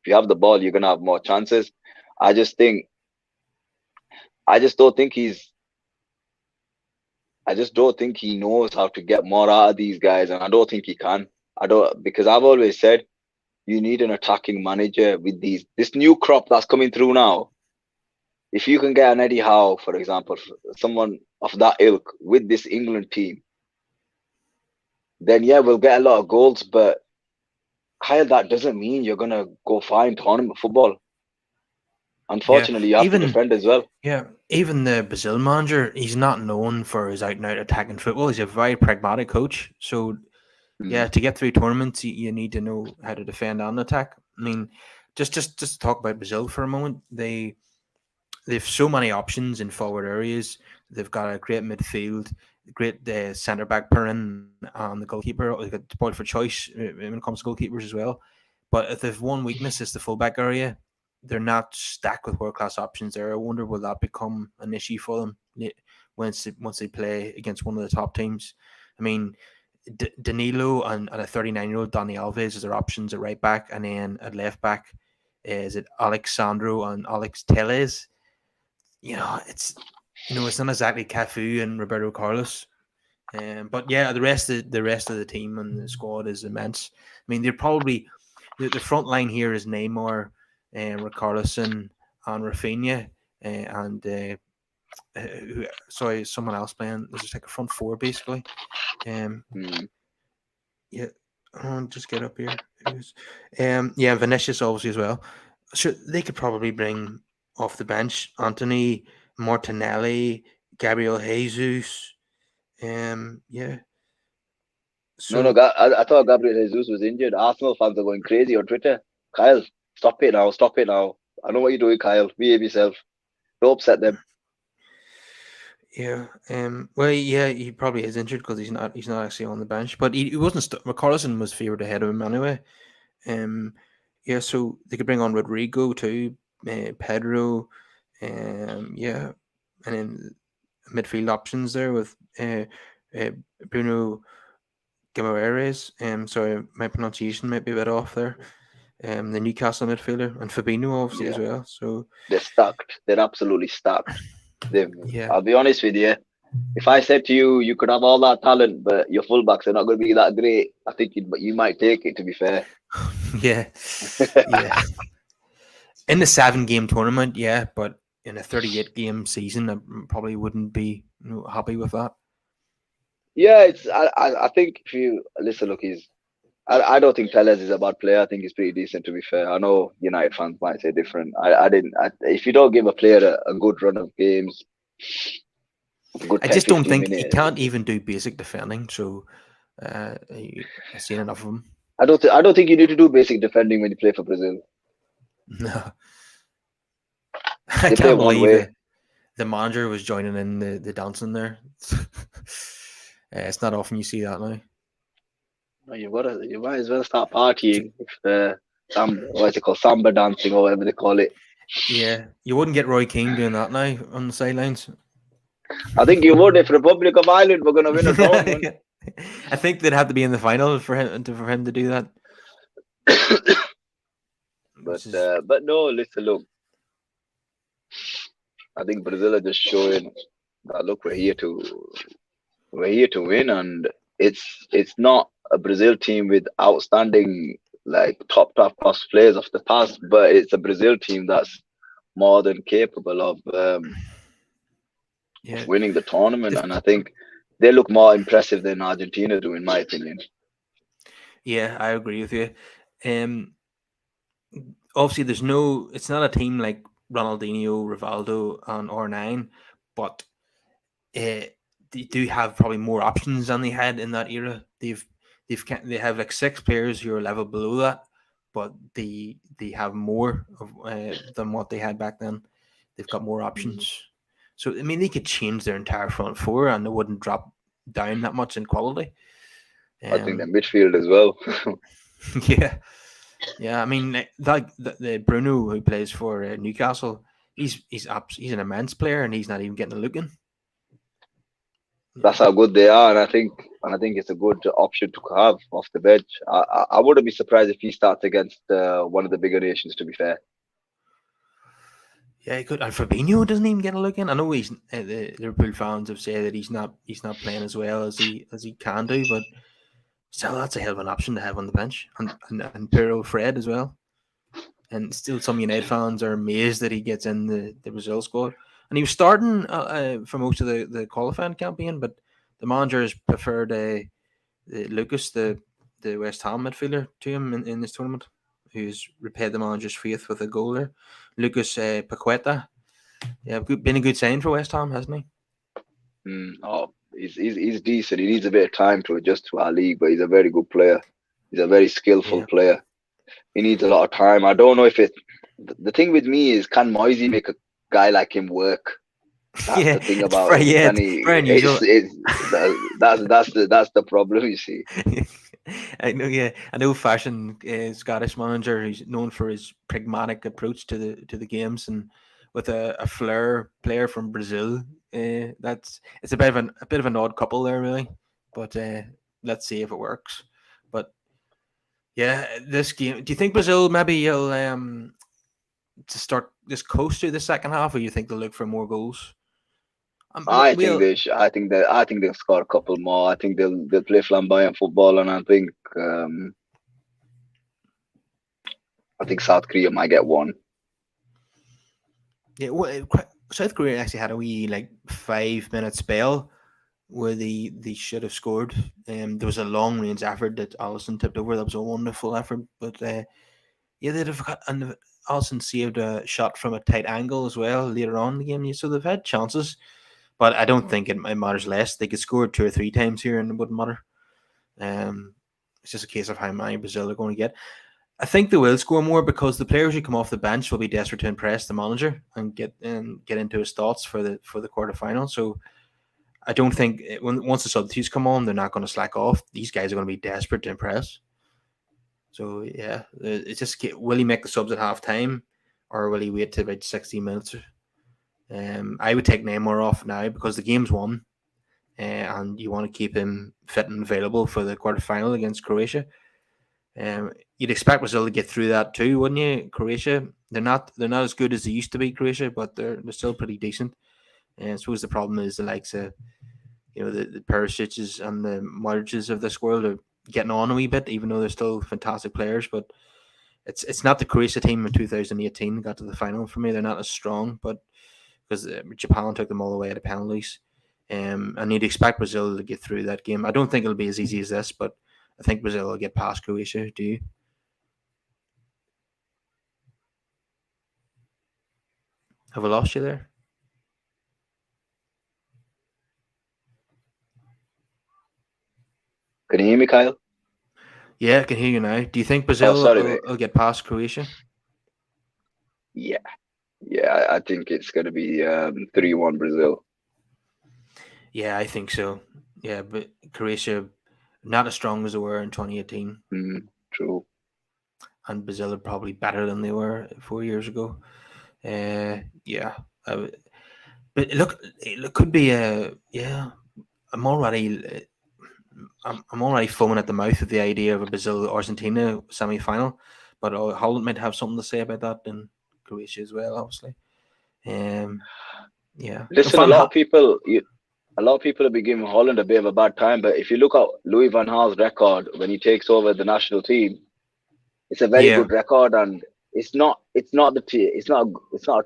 Speaker 2: if you have the ball, you're gonna have more chances. I just think, I just don't think he's, I just don't think he knows how to get more out of these guys, and I don't think he can. I don't, because I've always said you need an attacking manager with this new crop that's coming through now. If you can get an Eddie Howe, for example, someone of that ilk with this England team, then yeah, we'll get a lot of goals. But Kyle, that doesn't mean you're gonna go find tournament football.
Speaker 1: yeah.
Speaker 2: Unfortunately, you have to
Speaker 1: Even
Speaker 2: defend as well.
Speaker 1: Yeah, even the Brazil manager, he's not known for his out and out attacking football. He's a very pragmatic coach. So, yeah,
Speaker 2: Mm.
Speaker 1: to get through tournaments, you need to know how to defend and attack. I mean, just to talk about Brazil for a moment, they've so many options in forward areas. They've got a great midfield, great centre back pairing, and the goalkeeper. They've got spoiled for choice when it comes to goalkeepers as well. But if they've one weakness, it's the fullback area. They're not stacked with world class options there. I wonder will that become an issue for them once they play against one of the top teams. I mean, Danilo and a 39-year-old Dani Alves as their options at right back, and then at left back is it Alexandro and Alex Telles. It's it's not exactly Cafu and Roberto Carlos. But yeah, the rest of the team and the squad is immense. I mean, they're probably the front line here is Neymar, Richarlison, and Rafinha, and sorry, someone else playing. There's just like a front four basically.
Speaker 2: Mm.
Speaker 1: Yeah, I'll just get up here. Yeah, Vinicius obviously as well. So they could probably bring off the bench Anthony Martinelli, Gabriel Jesus. Yeah.
Speaker 2: No, no,
Speaker 1: So
Speaker 2: I thought Gabriel Jesus was injured. Arsenal fans are going crazy on Twitter. Kyle, stop it now. Stop it now. I know what you're doing, Kyle. Behave yourself. Don't upset them.
Speaker 1: yeah, well, yeah, he probably is injured because he's not actually on the bench. But he wasn't. Carlson was favoured ahead of him anyway. Um, yeah, so they could bring on Rodrigo too, Pedro, yeah, and then midfield options there with uh, Bruno Guimaraes. Sorry, my pronunciation might be a bit off there. The Newcastle midfielder and Fabinho obviously as
Speaker 2: Yeah,
Speaker 1: well. So
Speaker 2: they're stacked. They're absolutely stacked. They've,
Speaker 1: yeah,
Speaker 2: I'll be honest with you. If I said to you, you could have all that talent, but your fullbacks are not going to be that great, I think you might take it, to be fair.
Speaker 1: yeah, yeah. In the 7 game tournament, yeah, but in a 38 game season, I probably wouldn't be happy with that.
Speaker 2: Yeah, I think if you listen, look, I don't think Tellez is a bad player. I think he's pretty decent, to be fair. I know United fans might say different. I didn't. If you don't give a player a good run of games, a good
Speaker 1: I
Speaker 2: 10,
Speaker 1: just don't
Speaker 2: 15
Speaker 1: think he
Speaker 2: minutes,
Speaker 1: can't even do basic defending. So I've seen enough of him.
Speaker 2: I don't think you need to do basic defending when you play for Brazil.
Speaker 1: No, I
Speaker 2: They play
Speaker 1: can't
Speaker 2: one
Speaker 1: believe
Speaker 2: way.
Speaker 1: the manager was joining in the dancing there. It's not often you see that now.
Speaker 2: No, you might as well start partying. If what's it called, samba dancing or whatever they call it.
Speaker 1: Yeah, you wouldn't get Roy Keane doing that now on the sidelines.
Speaker 2: I think you would if Republic of Ireland were going to win a tournament.
Speaker 1: I think they'd have to be in the final for him to do that, which is
Speaker 2: But no, listen, look. I think Brazil are just showing that look, we're here to win, and it's not a Brazil team with outstanding like top class players of the past, but it's a Brazil team that's more than capable of
Speaker 1: yeah.
Speaker 2: winning the tournament,
Speaker 1: They've,
Speaker 2: and I think they look more impressive than Argentina do, in my opinion.
Speaker 1: yeah, I agree with you. Um, Obviously, it's not a team like Ronaldinho, Rivaldo, and R9, but uh, they do have probably more options than they had in that era. They have like 6 players who are level below that, but they have more of than what they had back then. They've got more
Speaker 2: Mm.
Speaker 1: options. So I mean, they could change their entire front four and it wouldn't drop down that much in quality.
Speaker 2: I think the
Speaker 1: Um,
Speaker 2: midfield as well.
Speaker 1: yeah, yeah. I mean, like the Bruno who plays for Newcastle, he's an immense player and he's not even getting a look in.
Speaker 2: That's
Speaker 1: Yeah.
Speaker 2: how good they are, and I think it's a good option to have off the bench. I wouldn't be surprised if he starts against one of the bigger nations. To be fair,
Speaker 1: Yeah, he could. And Fabinho doesn't even get a look in. I know the Liverpool fans have said that he's not playing as well as he can do, but still, that's a hell of an option to have on the bench. And Pedro Fred as well. And still, some United fans are amazed that he gets in the Brazil squad. And he was starting for most of the qualifying campaign, but the managers preferred Lucas, the West Ham midfielder, to him in this tournament, who's repaid the manager's faith with a goal there. Lucas Paqueta. Yeah, been a good sign for West Ham, hasn't he?
Speaker 2: oh, he's decent. He needs a bit of time to adjust to our league, but he's a very good player. He's a very skillful
Speaker 1: Yeah.
Speaker 2: player. He needs a lot of time. I don't know if it. The thing with me is, can Moisey make a guy like him work? That's
Speaker 1: Yeah,
Speaker 2: the thing
Speaker 1: it's
Speaker 2: about
Speaker 1: very
Speaker 2: him.
Speaker 1: yeah,
Speaker 2: Can
Speaker 1: it's
Speaker 2: he?
Speaker 1: very unusual.
Speaker 2: That's the problem. You see.
Speaker 1: I know, yeah, an old-fashioned Scottish manager who's known for his pragmatic approach to the games, and with a flair player from Brazil. It's a bit of an odd couple there, really. But let's see if it works. But yeah, this game. Do you think Brazil maybe will to start this coast to the second half, or you think they'll look for more goals?
Speaker 2: I think
Speaker 1: We'll.
Speaker 2: I think they'll score a couple more. I think they'll play flamboyant football, and I think South Korea might get one.
Speaker 1: Yeah, well, South Korea actually had a wee like 5 minute spell where they should have scored. There was a long range effort that Allison tipped over. That was a wonderful effort, but yeah, they'd have got, and Allison saved a shot from a tight angle as well later on in the game. So they've had chances, but I don't think it matters less. They could score 2 or 3 times here, and it wouldn't matter. Um, it's just a case of how many Brazil are going to get. I think they will score more because the players who come off the bench will be desperate to impress the manager and get into his thoughts for the quarterfinal. So I don't think once the substitutes come on, they're not going to slack off. These guys are going to be desperate to impress. So yeah, it's just will he make the subs at half time, or will he wait till about 60 minutes? I would take Neymar off now because the game's won, and you want to keep him fit and available for the quarterfinal against Croatia. You'd expect Brazil to get through that too, wouldn't you? Croatia, they're not as good as they used to be, Croatia, but they're still pretty decent. And I suppose the problem is the likes of the Perisic's and the Modric's of this world are getting on a wee bit, even though they're still fantastic players. But it's not the Croatia team in 2018 got to the final for me. They're not as strong, but because Japan took them all the way out of penalties. And you'd expect Brazil to get through that game. I don't think it'll be as easy as this, but I think Brazil will get past Croatia. Do you? Have I lost you there?
Speaker 2: Can you hear me, Kyle?
Speaker 1: Yeah, I can hear you now. Do you think
Speaker 2: Oh,
Speaker 1: Brazil
Speaker 2: sorry,
Speaker 1: will,
Speaker 2: mate.
Speaker 1: will get past Croatia?
Speaker 2: Yeah, yeah. I think it's gonna be 3-1 Brazil.
Speaker 1: Yeah, I think so. Yeah, but Croatia not as strong as they were in 2018,
Speaker 2: True.
Speaker 1: and Brazil are probably better than they were 4 years ago. Yeah, but look, it could be a yeah. I'm already I'm already foaming at the mouth of the idea of a Brazil Argentina semi final, but Holland might have something to say about that, and Croatia as well, obviously. Um, yeah,
Speaker 2: Listen, a lot of people have been giving Holland a bit of a bad time, but if you look at Louis van Gaal's record when he takes over the national team, it's a very
Speaker 1: yeah,
Speaker 2: good record, and it's not a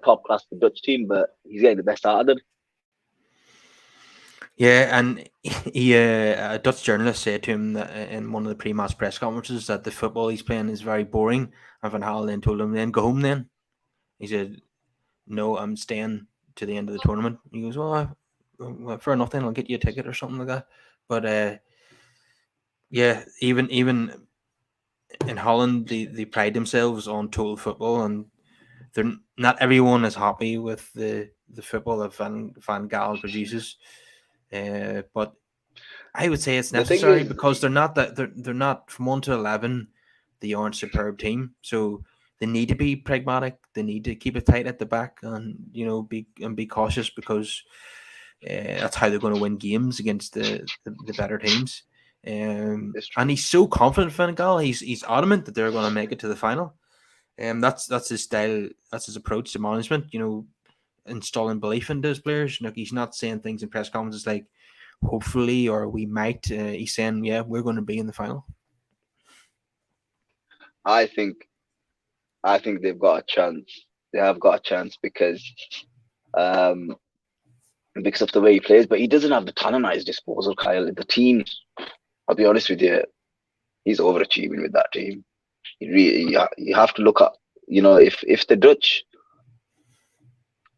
Speaker 2: top class Dutch team, but he's getting the best out of them.
Speaker 1: yeah, and a Dutch journalist said to him that in one of the pre-match press conferences that the football he's playing is very boring, and Van Gaal then told him, "Then go home." Then he said, "No, I'm staying to the end of the tournament." He goes, "Well, fair enough. Then I'll get you a ticket or something like that." But yeah, even in Holland, they pride themselves on total football, and they're not everyone is happy with the football that Van Gaal produces. But I would say it's
Speaker 2: The thing
Speaker 1: necessary
Speaker 2: is,
Speaker 1: because they're not from 1 to 11. They aren't a superb team, so they need to be pragmatic. They need to keep it tight at the back, and be cautious because that's how they're going to win games against the better teams.
Speaker 2: it's
Speaker 1: And
Speaker 2: true.
Speaker 1: he's so confident, Van Gaal. He's adamant that they're going to make it to the final. That's his style. That's his approach to management. Installing belief into his players. He's not saying things in press conferences like "hopefully" or "we might." He's saying, "Yeah, we're going to be in the final."
Speaker 2: I think I think they've got a chance. They have got a chance um because of the way he plays, but he doesn't have the talent at his disposal, Kyle. The team, I'll be honest with you, he's overachieving with that team. You have to look at, if the Dutch,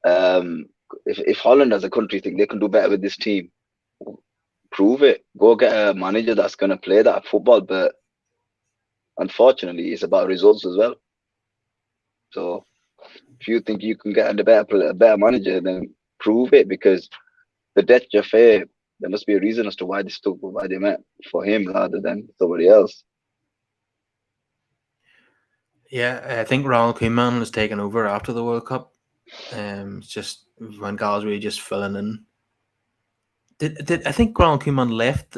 Speaker 2: um, if Holland as a country think they can do better with this team, prove it. Go get a manager that's going to play that football. But unfortunately, it's about results as well. So if you think you can get a better manager, then prove it, because the Dutch are fair. There must be a reason as to why they met for him rather than somebody else.
Speaker 1: Yeah, I think Ronald Koeman has taken over after the World Cup. It's just Van Gaal's really just filling in. Did I think Ronald Koeman left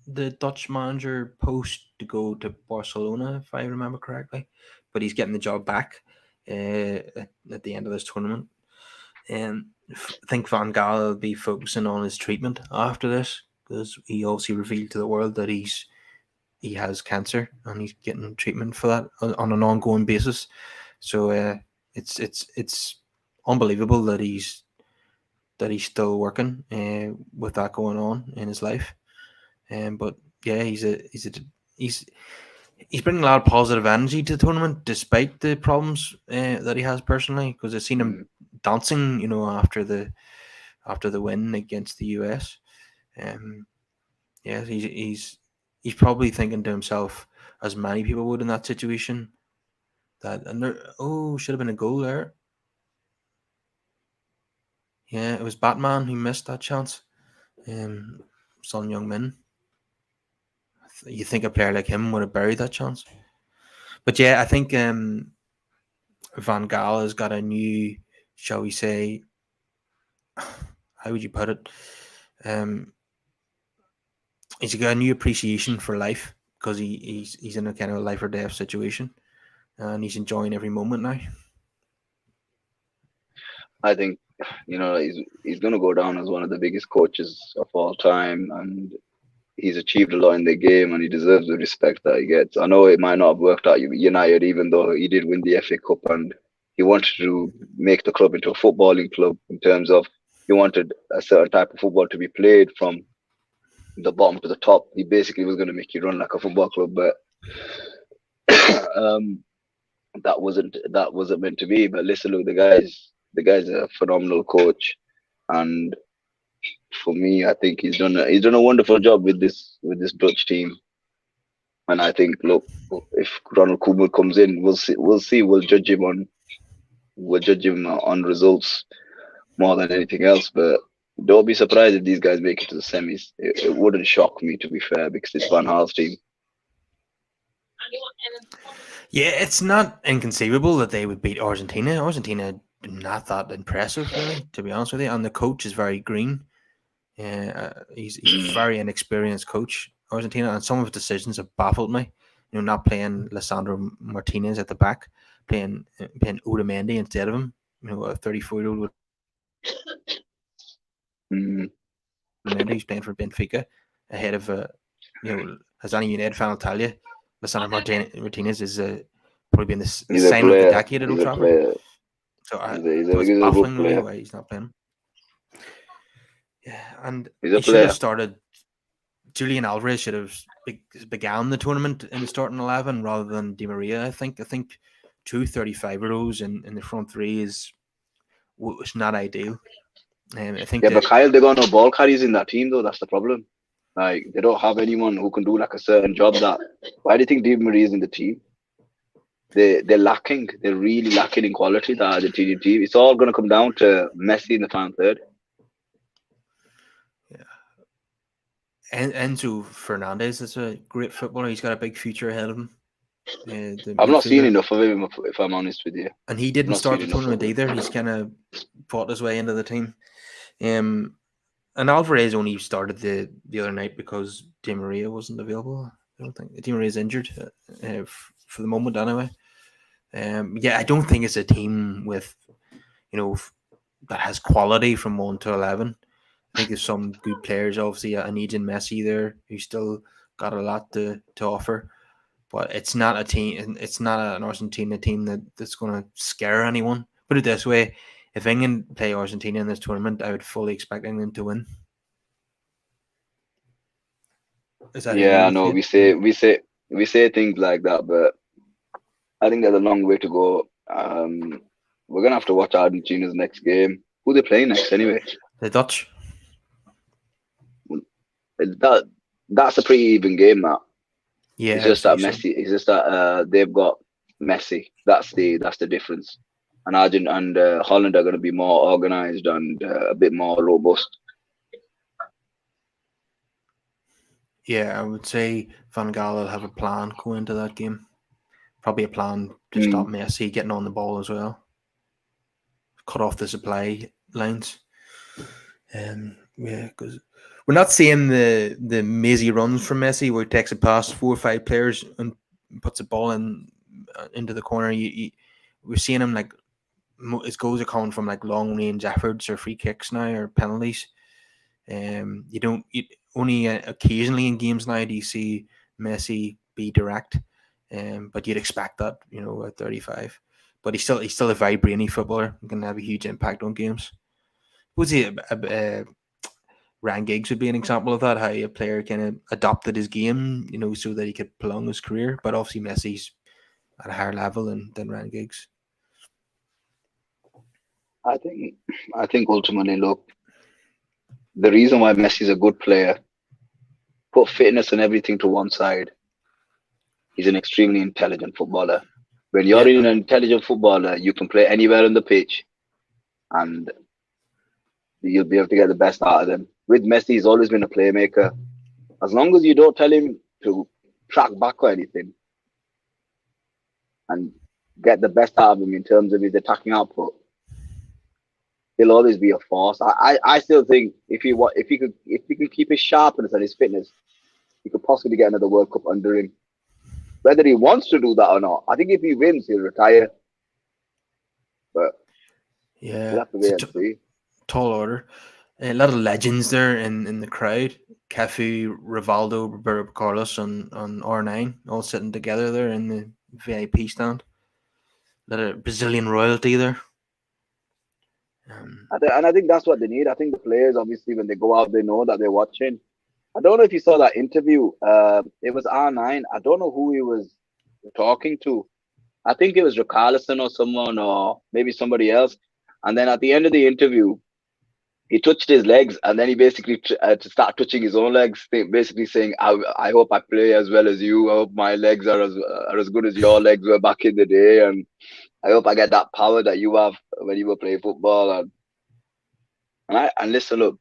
Speaker 1: the Dutch manager post to go to Barcelona, if I remember correctly, but he's getting the job back at the end of this tournament. think Van Gaal will be focusing on his treatment after this, because he obviously revealed to the world that he has cancer and he's getting treatment for that on an ongoing basis. So it's unbelievable that he's still working with that going on in his life. But yeah, he's he's bringing a lot of positive energy to the tournament despite the problems that he has personally. Because I've seen him
Speaker 2: Mm.
Speaker 1: dancing, after the win against the US. Um, yeah, he's probably thinking to himself, as many people would in that situation, that should have been a goal there. Yeah, it was Batman who missed that chance. Son Young-min. You think a player like him would have buried that chance? But yeah, I think Van Gaal has got a new, shall we say, how would you put it? Um, he's got a new appreciation for life because he's in a kind of a life or death situation, and he's enjoying every moment now.
Speaker 2: I think he's going to go down as one of the biggest coaches of all time, and he's achieved a lot in the game, and he deserves the respect that he gets. I know it might not have worked out at United, even though he did win the FA Cup, and he wanted to make the club into a footballing club in terms of he wanted a certain type of football to be played from the bottom to the top. He basically was going to make you run like a football club, but um, that wasn't meant to be. But listen, look, the guy's a phenomenal coach, and for me, I think he's done a wonderful job with this Dutch team. And I think, look, if Ronald Koeman comes in, we'll see. We'll see. We'll judge him on results more than anything else. But don't be surprised if these guys make it to the semis. It wouldn't shock me, to be fair, because it's Van Gaal's team.
Speaker 1: Yeah, it's not inconceivable that they would beat Argentina. Argentina not that impressive, really, to be honest with you. And the coach is very green. He's a very inexperienced coach, Argentina, and some of his decisions have baffled me. Not playing Lisandro Martinez at the back, playing Udamendi instead of him. A 34-year-old with
Speaker 2: Mm,
Speaker 1: Udamendi who's playing for Benfica ahead of as any United fan will tell you, Lisandro Martinez is probably been the
Speaker 2: he's a
Speaker 1: sign of the
Speaker 2: player.
Speaker 1: decade at Old
Speaker 2: He's a
Speaker 1: Trafford.
Speaker 2: player.
Speaker 1: So
Speaker 2: He's
Speaker 1: it's
Speaker 2: a good
Speaker 1: baffling really
Speaker 2: player.
Speaker 1: why he's not playing. Yeah, and
Speaker 2: He's a
Speaker 1: he should have
Speaker 2: player.
Speaker 1: started. Julian Alvarez should have began the tournament in the starting 11 rather than Di Maria. I think two 35-year-olds in the front three was not ideal. I think
Speaker 2: Yeah, but
Speaker 1: that
Speaker 2: Kyle, they got no ball carriers in that team, though. That's the problem. Like, they don't have anyone who can do like a certain job. Why do you think Di Maria is in the team? They're lacking. They're really lacking in quality. The Argentinian team. It's all going to come down to Messi in the final third.
Speaker 1: Enzo Fernandez is a great footballer. He's got a big future ahead of him. The
Speaker 2: I've not seen
Speaker 1: midfielder,
Speaker 2: enough of him, if I'm honest with you.
Speaker 1: and he
Speaker 2: I've
Speaker 1: didn't
Speaker 2: not
Speaker 1: start
Speaker 2: seen
Speaker 1: the
Speaker 2: enough of
Speaker 1: tournament
Speaker 2: him.
Speaker 1: either. He's kind of fought his way into the team. And Alvarez only started the other night because Di Maria wasn't available. I don't think Di Maria's injured for the moment anyway. Yeah, I don't think it's a team with that has quality from 1 to 11. I think there's some good players. Obviously, Haneef and Messi there who still got a lot to offer. But it's not a team. It's not an Argentina team that's going to scare anyone. Put it this way: if England play Argentina in this tournament, I would fully expect England to win. Is that how you
Speaker 2: Yeah, I
Speaker 1: would
Speaker 2: know.
Speaker 1: see
Speaker 2: We
Speaker 1: it?
Speaker 2: say we say we say things like that, but I think there's a long way to go. We're gonna have to watch Argentina's next game. Who they playing next anyway?
Speaker 1: The Dutch.
Speaker 2: That that's a pretty even game. That
Speaker 1: Yeah,
Speaker 2: it's
Speaker 1: I would
Speaker 2: just that
Speaker 1: say so.
Speaker 2: Messi. It's just that they've got Messi. That's the difference. And Argent and Holland are going to be more organized and a bit more robust.
Speaker 1: Yeah, I would say Van Gaal will have a plan going into that game. Probably a plan to stop
Speaker 2: Mm.
Speaker 1: Messi getting on the ball as well. Cut off the supply lines. Yeah, because we're not seeing the mazy runs from Messi where he takes it past 4 or 5 players and puts the ball into the corner. We're seeing him like his goals are coming from like long range efforts or free kicks now or penalties. You don't only occasionally in games now do you see Messi be direct, but you'd expect that, at 35. But he's still a very brainy footballer and can have a huge impact on games. Was he Ryan Giggs would be an example of that, how a player kind of adopted his game, so that he could prolong his career. But obviously Messi's at a higher level than Ryan Giggs.
Speaker 2: I think ultimately, look, the reason why Messi's a good player, put fitness and everything to one side, he's an extremely intelligent footballer. When you're
Speaker 1: Yeah,
Speaker 2: an intelligent footballer, you can play anywhere on the pitch and you'll be able to get the best out of them. With Messi, he's always been a playmaker. As long as you don't tell him to track back or anything and get the best out of him in terms of his attacking output, he'll always be a force. I still think if he could keep his sharpness and his fitness, he could possibly get another World Cup under him. Whether he wants to do that or not, I think if he wins, he'll retire. But we'll
Speaker 1: yeah,
Speaker 2: have to
Speaker 1: it's
Speaker 2: wait
Speaker 1: a
Speaker 2: and see.
Speaker 1: tall order. A lot of legends there in the crowd. Cafu, Rivaldo, Roberto Carlos on R9, all sitting together there in the VIP stand. A lot of Brazilian royalty there.
Speaker 2: And I think that's what they need. I think the players, obviously, when they go out, they know that they're watching. I don't know if you saw that interview. It was R9. I don't know who he was talking to. I think it was Ricarlison or someone, or maybe somebody else. And then at the end of the interview, he touched his legs, and then he basically to start touching his own legs, basically saying, "I hope I play as well as you. I hope my legs are as good as your legs were back in the day, and I hope I get that power that you have when you were playing football." And listen, look,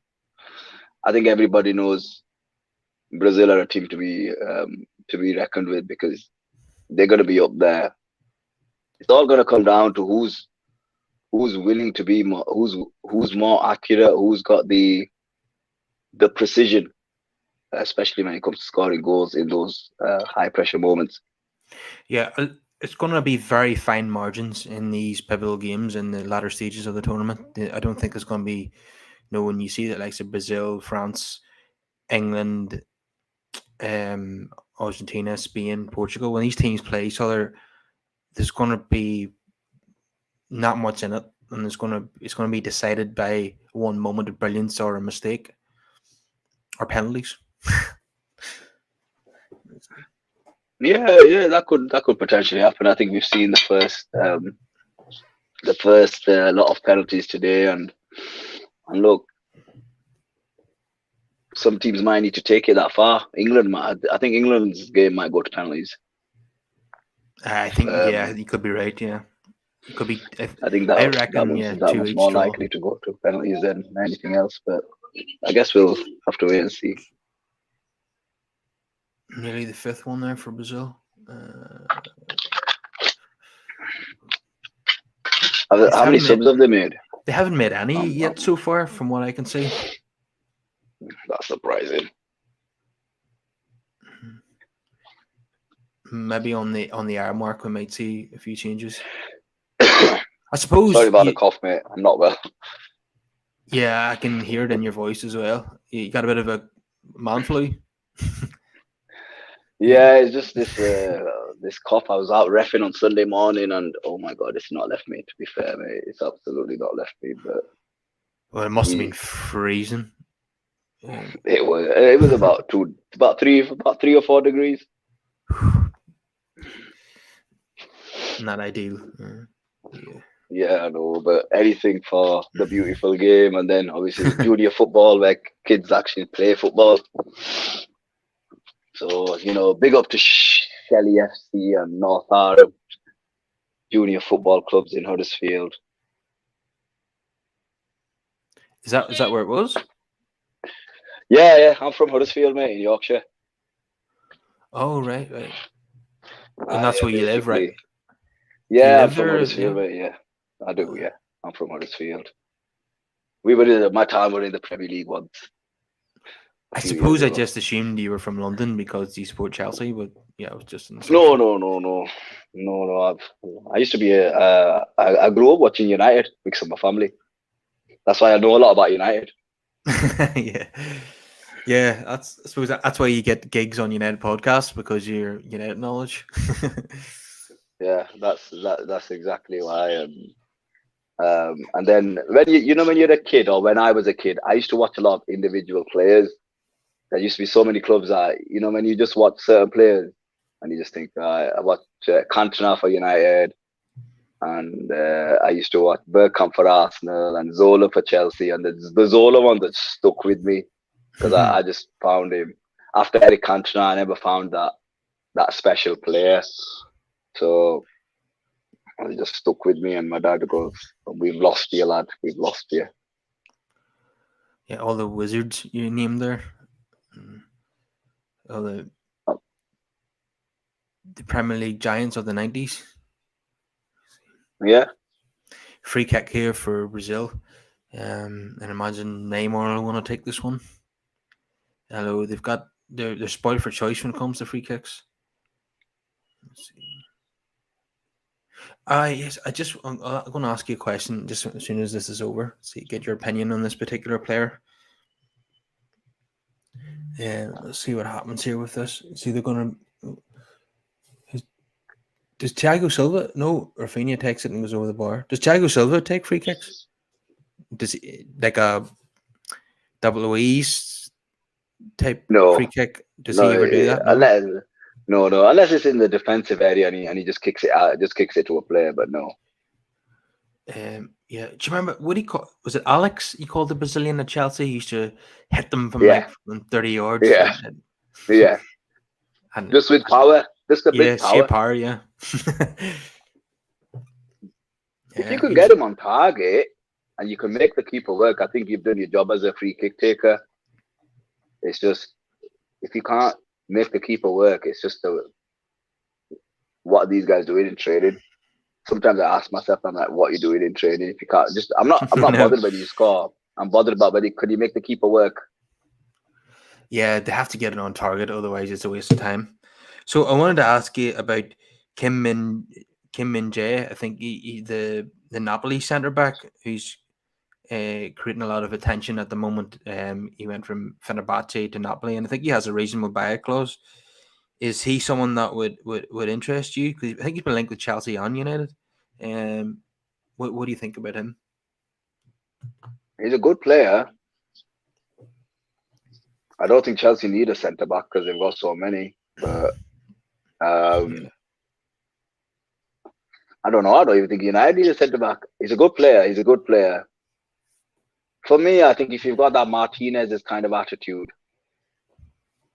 Speaker 2: I think everybody knows Brazil are a team to be reckoned with because they're going to be up there. It's all going to come down to who's willing to be more, who's more accurate, who's got the precision, especially when it comes to scoring goals in those high pressure moments.
Speaker 1: Yeah, it's going to be very fine margins in these pivotal games in the latter stages of the tournament. I don't think it's going to be, when you see that like Brazil, France, England, Argentina, Spain, Portugal, when these teams play each other, there's going to be not much in it, and it's going to be decided by one moment of brilliance or a mistake or penalties.
Speaker 2: Yeah, that could potentially happen. I think we've seen the first lot of penalties today, and look, some teams might need to take it that far. I think England's game might go to penalties.
Speaker 1: I think, yeah,
Speaker 2: Um,
Speaker 1: you could be right. Yeah, it could be.
Speaker 2: I think
Speaker 1: I
Speaker 2: that
Speaker 1: reckon,
Speaker 2: one's
Speaker 1: yeah,
Speaker 2: that much
Speaker 1: 2-each
Speaker 2: more
Speaker 1: draw.
Speaker 2: likely to go to penalties than anything else. But I guess we'll have to wait and see.
Speaker 1: Nearly the fifth one there for Brazil.
Speaker 2: How many subs have they made?
Speaker 1: They haven't made any
Speaker 2: Um,
Speaker 1: yet so far, from what I can see.
Speaker 2: that's surprising.
Speaker 1: Maybe on the hour mark we might see a few changes. I suppose.
Speaker 2: Sorry about the cough, mate. I'm not well.
Speaker 1: Yeah, I can hear it in your voice as well. You got a bit of a man flu.
Speaker 2: Yeah, it's just this cough. I was out reffing on Sunday morning, and oh my god, it's not left me. To be fair, mate, it's absolutely not left me. But
Speaker 1: Well, it must have been freezing.
Speaker 2: it was about three or 4 degrees.
Speaker 1: Not ideal. Yeah.
Speaker 2: Yeah, I know, but anything for the beautiful game, and then obviously the junior football where kids actually play football. So big up to Shelley FC and North Arm junior football clubs in Huddersfield.
Speaker 1: Is that where it was?
Speaker 2: Yeah, I'm from Huddersfield, mate, in Yorkshire.
Speaker 1: Oh, right. And that's
Speaker 2: Yeah,
Speaker 1: where you live, right?
Speaker 2: basically.
Speaker 1: Do you
Speaker 2: Yeah, I'm
Speaker 1: live
Speaker 2: from
Speaker 1: there?
Speaker 2: Huddersfield,
Speaker 1: Yeah.
Speaker 2: mate. Yeah, I do. Yeah, I'm from Huddersfield. We were my time were in the Premier League once. a
Speaker 1: I
Speaker 2: few years
Speaker 1: suppose I
Speaker 2: ago.
Speaker 1: just assumed you were from London because you support Chelsea, but yeah, it was just an
Speaker 2: No,
Speaker 1: assumption.
Speaker 2: no, no, no, no, no. I used to be I grew up watching United because of my family. That's why I know a lot about United.
Speaker 1: Yeah, yeah. I suppose that's why you get gigs on United podcasts because you're United knowledge.
Speaker 2: Yeah, that's exactly why. And then when when you're a kid, or when I was a kid, I used to watch a lot of individual players. There used to be so many clubs that when you just watch certain players and you just think, I watch Cantona for United, and I used to watch Bergkamp for Arsenal and Zola for Chelsea, and the Zola one that stuck with me because I just found him after Eric Cantona. I never found that special player, so it just stuck with me. And my dad goes, "We've lost you, lad. We've lost you."
Speaker 1: Yeah, all the wizards you named there, mm, all the Premier League giants of the 90s.
Speaker 2: Yeah,
Speaker 1: Free kick here for Brazil. And imagine Neymar will want to take this one. Hello, they're spoiled for choice when it comes to free kicks. Let's see. Yes, I'm going to ask you a question just as soon as this is over. See, get your opinion on this particular player. And let's see what happens here with this. See, they're going to. Does Thiago Silva? No, Rafinha takes it and goes over the bar. Does Thiago Silva take free kicks? Does he like a double Louise type free
Speaker 2: no,
Speaker 1: kick? Does
Speaker 2: no,
Speaker 1: he ever do that? No.
Speaker 2: unless no, unless it's in the defensive area and he just kicks it out, just kicks it to a player. But no,
Speaker 1: Yeah. Do you remember what he called? Was it Alex? He called the Brazilian at Chelsea. He used to hit them from
Speaker 2: yeah,
Speaker 1: like from 30 yards,
Speaker 2: yeah, yeah,
Speaker 1: and
Speaker 2: just with power, just a
Speaker 1: yeah,
Speaker 2: bit
Speaker 1: sheer
Speaker 2: power.
Speaker 1: power. Yeah.
Speaker 2: If you
Speaker 1: Yeah.
Speaker 2: can get him on target and you can make the keeper work, I think you've done your job as a free kick taker. It's just if you can't make the keeper work, it's just what are these guys doing in training? Sometimes I ask myself, I'm like, what are you doing in training? If you can't just, I'm not
Speaker 1: No.
Speaker 2: bothered when you score. I'm bothered about whether could you make the keeper work.
Speaker 1: Yeah, they have to get it on target, otherwise it's a waste of time. So I wanted to ask you about Kim Min Jae. I think the Napoli centre back who's creating a lot of attention at the moment. He went from Fenerbahce to Napoli, and I think he has a reasonable buyout clause. Is he someone that would interest you? Because I think he's been linked with Chelsea and United. What do you think about him?
Speaker 2: He's a good player. I don't think Chelsea need a centre back because they've got so many. But
Speaker 1: Yeah.
Speaker 2: I don't know. I don't even think United need a centre back. He's a good player. He's a good player. For me, I think if you've got that Martinez's kind of attitude,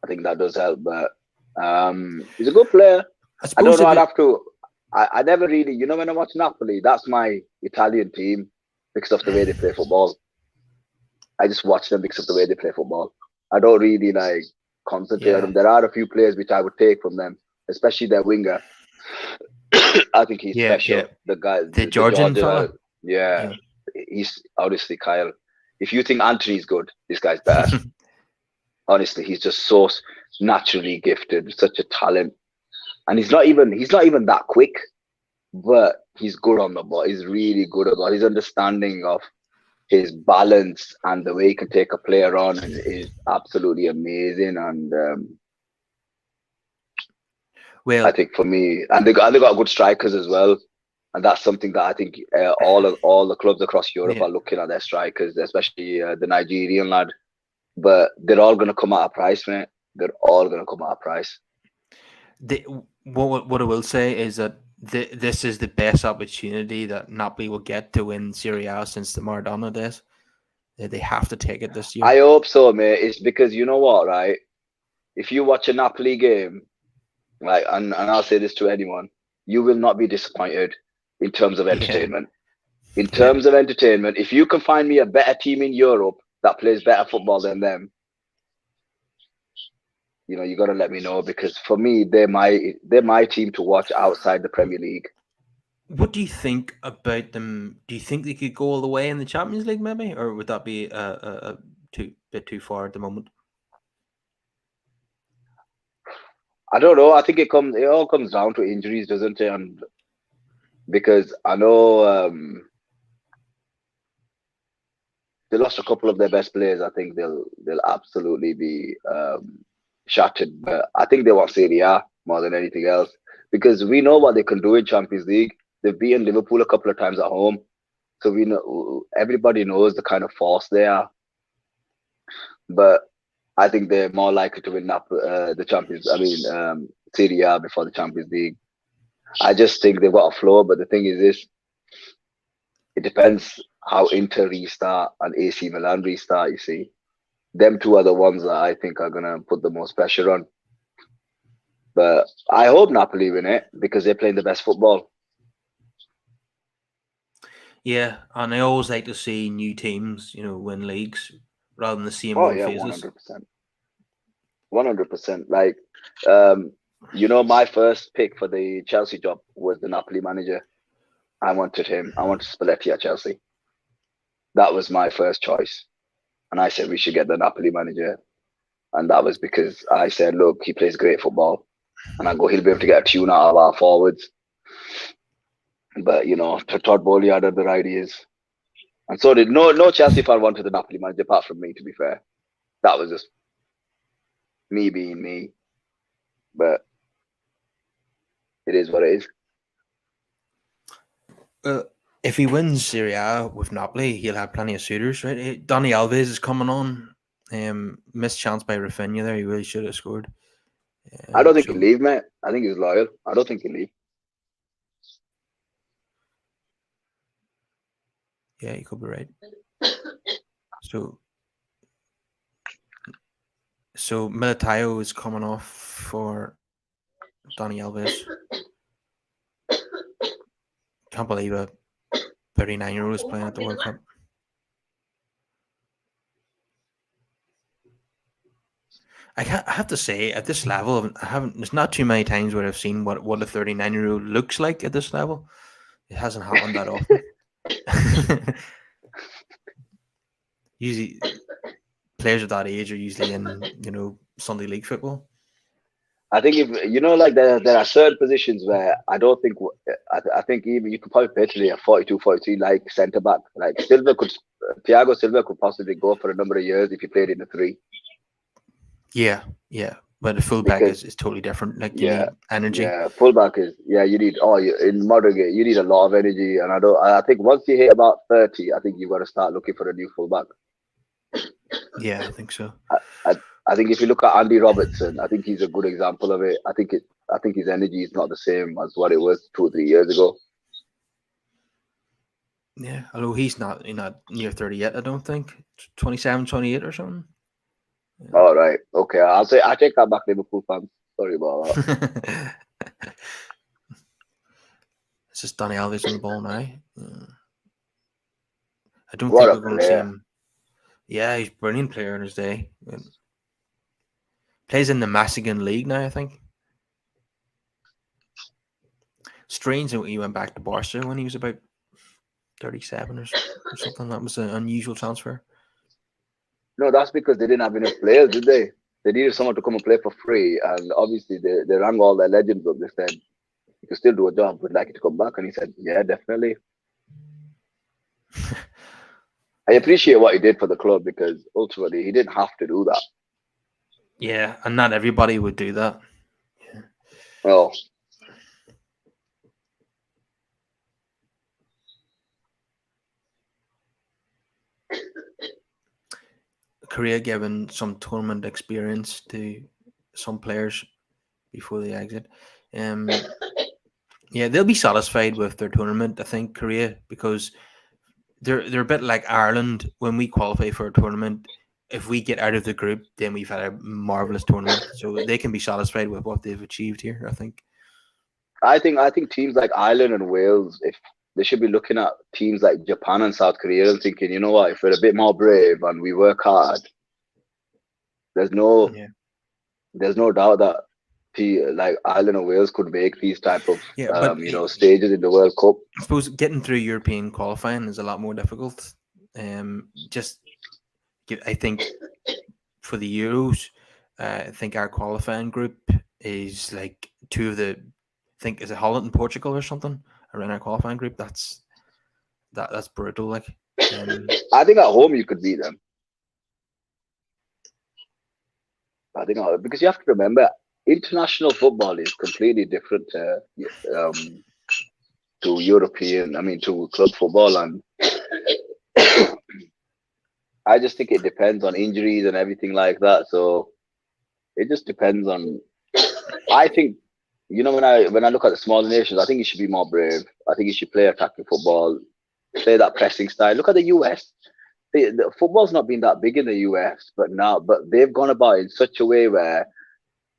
Speaker 2: I think that does help. But he's a good player.
Speaker 1: I
Speaker 2: I don't
Speaker 1: suppose
Speaker 2: know.
Speaker 1: if
Speaker 2: I'd
Speaker 1: it,
Speaker 2: have to. I never really, when I watch Napoli, that's my Italian team because of the way they play football. I just watch them because of the way they play football. I don't really like concentrate on
Speaker 1: yeah,
Speaker 2: them. There are a few players which I would take from them, especially their winger. I think he's
Speaker 1: yeah,
Speaker 2: special. The guy,
Speaker 1: the
Speaker 2: the
Speaker 1: Georgian
Speaker 2: Georgia,
Speaker 1: fella,
Speaker 2: yeah,
Speaker 1: yeah.
Speaker 2: he's honestly Kyle. If you think Anthony's good, this guy's better. Honestly, he's just so naturally gifted, such a talent, and he's not even that quick, but he's good on the ball. He's really good at ball. His understanding of his balance and the way he can take a player on is absolutely amazing. And I
Speaker 1: Well,
Speaker 2: think for me, and they got good strikers as well. And that's something that I think all the clubs across Europe
Speaker 1: yeah.
Speaker 2: are looking at their strikers, especially the Nigerian lad. But they're all going to come at a price, mate. They're all going to come at a price.
Speaker 1: The, what I will say is that this is the best opportunity that Napoli will get to win Serie A since the Maradona days. They have to take it this
Speaker 2: I
Speaker 1: year.
Speaker 2: hope so, mate. It's because you know what, right? If you watch a Napoli game, like, and I'll say this to anyone, you will not be disappointed in terms of
Speaker 1: Yeah,
Speaker 2: entertainment. In
Speaker 1: yeah.
Speaker 2: terms of entertainment, if you can find me a better team in Europe that plays better football than them, you got to let me know because for me, they're my team to watch outside the Premier League.
Speaker 1: What do you think about them? Do you think they could go all the way in the Champions League, maybe, or would that be a too bit too far at the moment?
Speaker 2: I don't know. I think it all comes down to injuries, doesn't it? And because I know they lost a couple of their best players. I think they'll absolutely be shattered. But I think they want Serie A more than anything else because we know what they can do in Champions League. They've beaten Liverpool a couple of times at home, so we know everybody knows the kind of force they are. But I think they're more likely to win the Champions. I mean, Serie A before the Champions League. I just think they've got a flow. But the thing is this: it depends how Inter restart and AC Milan restart. You see, them two are the ones that I think are gonna put the most pressure on. But I hope Napoli win it because they're playing the best football.
Speaker 1: Yeah, and I always like to see new teams, win leagues rather than the same
Speaker 2: Oh
Speaker 1: old
Speaker 2: yeah,
Speaker 1: faces.
Speaker 2: 100%, 100%. Like, my first pick for the Chelsea job was the Napoli manager. I wanted him. I wanted Spalletti at Chelsea. That was my first choice, and I said we should get the Napoli manager. And that was because I said, look, he plays great football, and I go, he'll be able to get a tune out of our forwards. But Todd Bowley had other ideas, and so did no Chelsea fan wanted the Napoli manager apart from me. To be fair, that was just me being me. But it is what it is.
Speaker 1: If he wins Serie A with Napoli, he'll have plenty of suitors, right? Donny Alves is coming on. Missed chance by Rafinha there. He really should have scored.
Speaker 2: I don't think he'll
Speaker 1: So
Speaker 2: leave, mate. I think he's loyal. I don't think he'll leave.
Speaker 1: yeah, you could be right. So Militaio is coming off for Donny Alves. Can't believe a 39-year-old is playing at the World Cup. I have to say, at this level, there's not too many times where I've seen what a 39-year-old looks like at this level. It hasn't happened that often. Usually, players of that age are usually in, Sunday league football.
Speaker 2: I think if like there are certain positions where I don't think I think even you could probably pay today a 42, 43 like centre back. Like Thiago Silva could possibly go for a number of years if he played in the three.
Speaker 1: Yeah, but the fullback
Speaker 2: Because
Speaker 1: is totally different. Like you
Speaker 2: yeah,
Speaker 1: need energy.
Speaker 2: fullback is you need in modern game you need a lot of energy, and I think once you hit about 30, I think you've got to start looking for a new fullback.
Speaker 1: Yeah, I think so.
Speaker 2: I think if you look at Andy Robertson, I think he's a good example of it. I think his energy is not the same as what it was 2 or 3 years ago.
Speaker 1: Yeah, although he's not near 30 yet, I don't think. 27, 28 or something.
Speaker 2: Yeah. All right. Okay. I take that back, Liverpool fans. Sorry about that.
Speaker 1: It's just Donny Alves on the ball now. I don't
Speaker 2: What
Speaker 1: think
Speaker 2: a
Speaker 1: we're going to see
Speaker 2: player.
Speaker 1: him. Yeah, he's a brilliant player in his day. Plays in the Mexican League now, I think. Strange that he went back to Barca when he was about 37 or something. That was an unusual transfer.
Speaker 2: No, that's because they didn't have enough players, did they? They needed someone to come and play for free, and obviously they rang all their legends up. They said, "You can still do a job. We'd like you to come back." And he said, "Yeah, definitely." I appreciate what he did for the club because ultimately he didn't have to do that.
Speaker 1: Yeah, and not everybody would do that. Yeah.
Speaker 2: Well,
Speaker 1: Korea given some tournament experience to some players before they exit. Yeah, they'll be satisfied with their tournament, I think, Korea, because they're a bit like Ireland. When we qualify for a tournament, if we get out of the group, then we've had a marvelous tournament. So they can be satisfied with what they've achieved here, I think.
Speaker 2: I think teams like Ireland and Wales, if they should be looking at teams like Japan and South Korea and thinking, you know what, if we're a bit more brave and we work hard, there's no
Speaker 1: Yeah.
Speaker 2: there's no doubt that like Ireland and Wales could make these type of
Speaker 1: Yeah, but
Speaker 2: stages in the World Cup.
Speaker 1: I suppose getting through European qualifying is a lot more difficult. I think for the Euros, I think our qualifying group is like two of the, I think is it Holland and Portugal or something around our qualifying group. That's brutal. Like, um,
Speaker 2: I think at home you could beat them. I think because you have to remember, international football is completely different um, to European. I mean, to club football, and I just think it depends on injuries and everything like that. So it just depends on. I think when I look at the smaller nations, I think you should be more brave. I think you should play attacking football, play that pressing style. Look at the US. The football's not been that big in the US, but they've gone about it in such a way where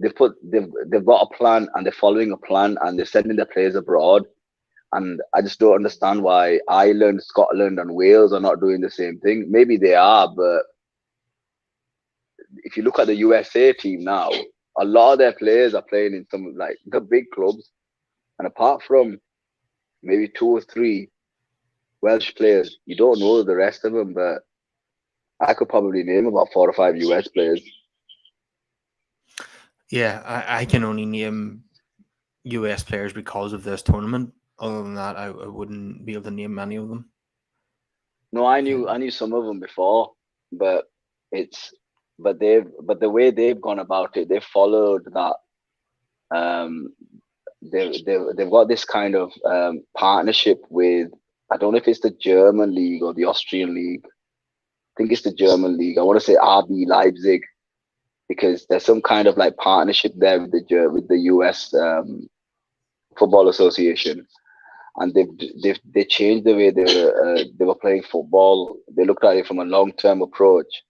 Speaker 2: they've got a plan and they're following a plan and they're sending their players abroad. And I just don't understand why Ireland, Scotland, and Wales are not doing the same thing. Maybe they are, but if you look at the USA team now, a lot of their players are playing in some like the big clubs. And apart from maybe two or three Welsh players, you don't know the rest of them. But I could probably name about 4 or 5 US players.
Speaker 1: yeah, I can only name US players because of this tournament. Other than that, I wouldn't be able to name many of them.
Speaker 2: No, I knew some of them before, but it's but the way they've gone about it, they've followed that. Um, they've got this kind of partnership with, I don't know if it's the German league or the Austrian league. I think it's the German league. I want to say RB Leipzig because there's some kind of like partnership there with the US Football Association, and they changed the way they were playing football. They looked at it from a long term approach,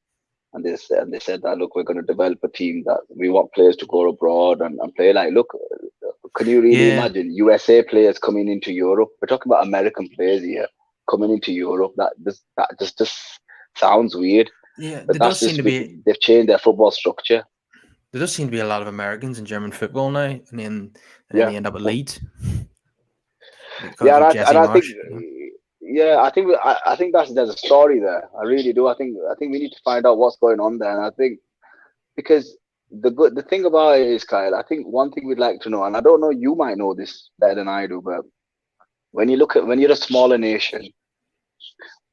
Speaker 2: and they said that look, we're going to develop a team that we want players to go abroad and play. Like, look, can you really
Speaker 1: Yeah,
Speaker 2: imagine USA players coming into Europe? We're talking about American players here coming into Europe. That just sounds weird,
Speaker 1: yeah.
Speaker 2: but that's just because they've changed their football structure.
Speaker 1: There does seem to be a lot of Americans in German football now, and then
Speaker 2: Yeah,
Speaker 1: they end up at Leeds
Speaker 2: yeah,
Speaker 1: because of Jesse
Speaker 2: and I think
Speaker 1: Marsh.
Speaker 2: yeah, I think there's a story there. I really do. I think we need to find out what's going on there, and I think because the thing about it is, Kyle, I think one thing we'd like to know, and I don't know, you might know this better than I do, but when you're a smaller nation,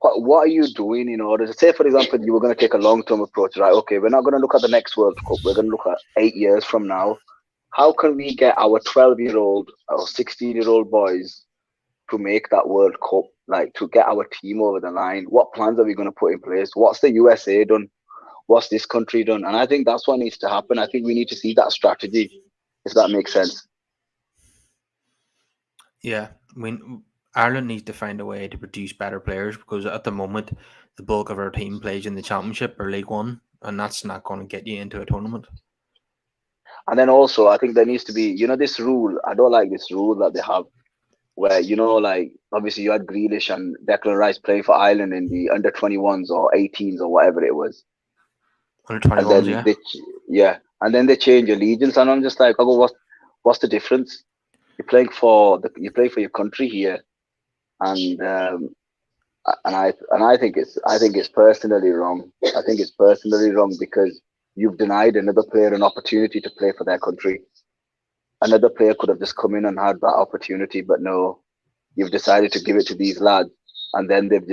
Speaker 2: what are you doing in order to say, for example, you were going to take a long term approach, right? Okay, we're not going to look at the next World Cup. We're going to look at 8 years from now. How can we get our 12-year-old or 16-year-old boys to make that World Cup, like to get our team over the line? What plans are we going to put in place? What's the USA done? What's this country done? And I think that's what needs to happen. I think we need to see that strategy, if that makes sense.
Speaker 1: Yeah, I mean, Ireland needs to find a way to produce better players because at the moment, the bulk of our team plays in the Championship or League One, and that's not going to get you into a tournament.
Speaker 2: And then also, I think there needs to be, this rule. I don't like this rule that they have where, like, obviously you had Grealish and Declan Rice playing for Ireland in the under 21s or 18s or whatever it was.
Speaker 1: Under
Speaker 2: And
Speaker 1: 21s,
Speaker 2: then
Speaker 1: yeah.
Speaker 2: and then they change allegiance. And I'm just like, oh, what's the difference? You're playing for your country here. And I think it's personally wrong. I think it's personally wrong because you've denied another player an opportunity to play for their country. Another player could have just come in and had that opportunity, but no, you've decided to give it to these lads, and then they've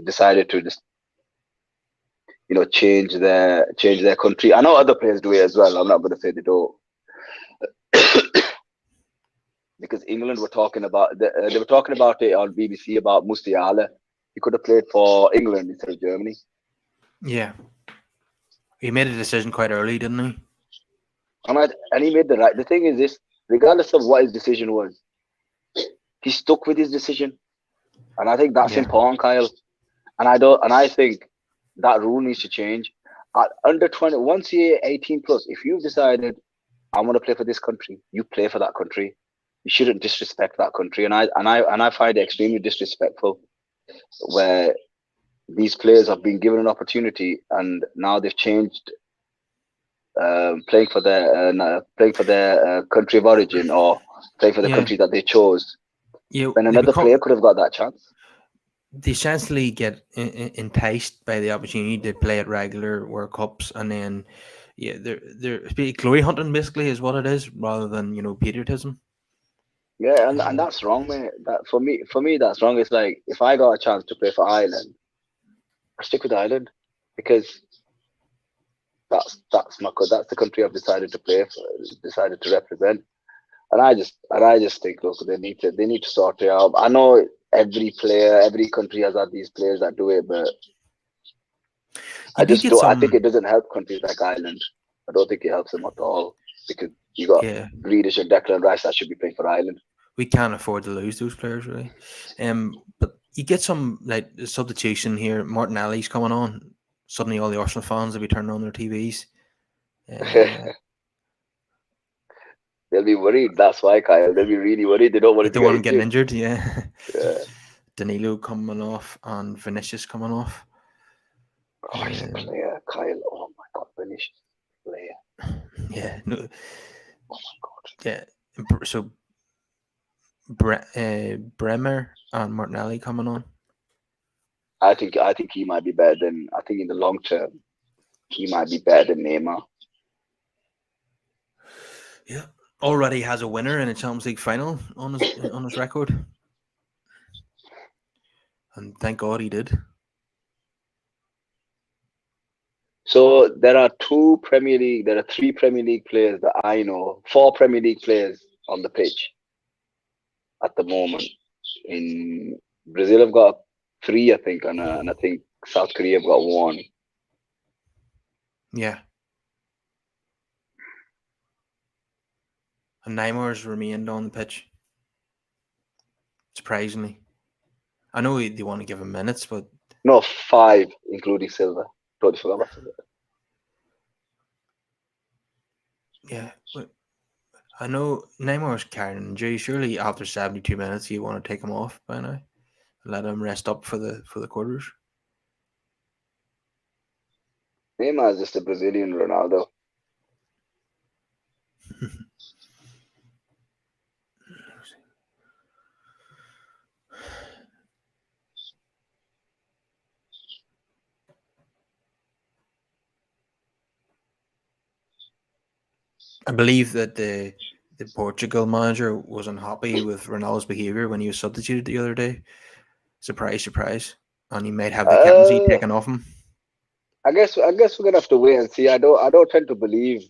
Speaker 2: decided to just change their country. I know other players do it as well. I'm not going to say they don't, because England were talking about they were talking about it on BBC about Musiala. He could have played for England instead of Germany.
Speaker 1: Yeah. He made a decision quite early, didn't he?
Speaker 2: And he made the right. The thing is this: regardless of what his decision was, he stuck with his decision, and I think that's
Speaker 1: Yeah.
Speaker 2: important, Kyle. And I think that rule needs to change. At under 20, once you're 18 plus, if you've decided I want to play for this country, you play for that country. You shouldn't disrespect that country, and I find it extremely disrespectful where these players have been given an opportunity and now they've changed playing for their country of origin or playing for the
Speaker 1: Yeah.
Speaker 2: country that they chose.
Speaker 1: Yeah.
Speaker 2: When another player could have got that chance.
Speaker 1: They essentially get enticed by the opportunity to play at regular World Cups, and then Yeah, they're glory hunting basically is what it is, rather than patriotism.
Speaker 2: Yeah, and
Speaker 1: Um,
Speaker 2: that's wrong, mate. That for me that's wrong. It's like if I got a chance to play for Ireland, I stick with Ireland because that's the country I've decided to play for, decided to represent. And I just think, look, they need to sort it out. I know every country has had these players that do it, but
Speaker 1: you
Speaker 2: I
Speaker 1: do
Speaker 2: just
Speaker 1: get
Speaker 2: don't. I think
Speaker 1: some,
Speaker 2: it doesn't help countries like Ireland. I don't think it helps them at all because you got
Speaker 1: yeah.
Speaker 2: Grealish and Declan Rice that should be playing for Ireland.
Speaker 1: We can't afford to lose those players really. But you get some like the substitution here. Martinelli's coming on. Suddenly, all the Arsenal fans will be turning on their TVs. Uh,
Speaker 2: They'll be worried. That's why, Kyle. They'll be really worried. They don't want
Speaker 1: they
Speaker 2: him to
Speaker 1: don't
Speaker 2: get
Speaker 1: want him getting
Speaker 2: injured.
Speaker 1: injured. Yeah,
Speaker 2: Yeah.
Speaker 1: Danilo coming off and Vinicius coming off.
Speaker 2: Oh, he's a
Speaker 1: Um,
Speaker 2: player, Kyle. Oh my God, Vinicius player.
Speaker 1: yeah, no,
Speaker 2: Oh my God.
Speaker 1: yeah. So Bremer and Martinelli coming on.
Speaker 2: I think he might be better than. I think in the long term, he might be better than Neymar.
Speaker 1: Yeah, already has a winner in a Champions League final on his record, and thank God he did.
Speaker 2: So there are two Premier League. There are three Premier League players that I know. Four Premier League players on the pitch at the moment. In Brazil, have got three, I think, and I think South Korea have got one.
Speaker 1: Yeah, and Neymar's remained on the pitch surprisingly. I know they want to give him minutes, but
Speaker 2: No, five, including Silva. Totally forgot about Silva.
Speaker 1: yeah, I know Neymar's carrying an injury. Surely after 72 minutes, you want to take him off by now, let him rest up for the quarters.
Speaker 2: Neymar is just a Brazilian Ronaldo.
Speaker 1: I believe that the Portugal manager was unhappy with Ronaldo's behaviour when he was substituted the other day. Surprise, surprise, and he might have the captaincy
Speaker 2: Uh,
Speaker 1: taken off him.
Speaker 2: I guess we're gonna have to wait and see. I don't tend to believe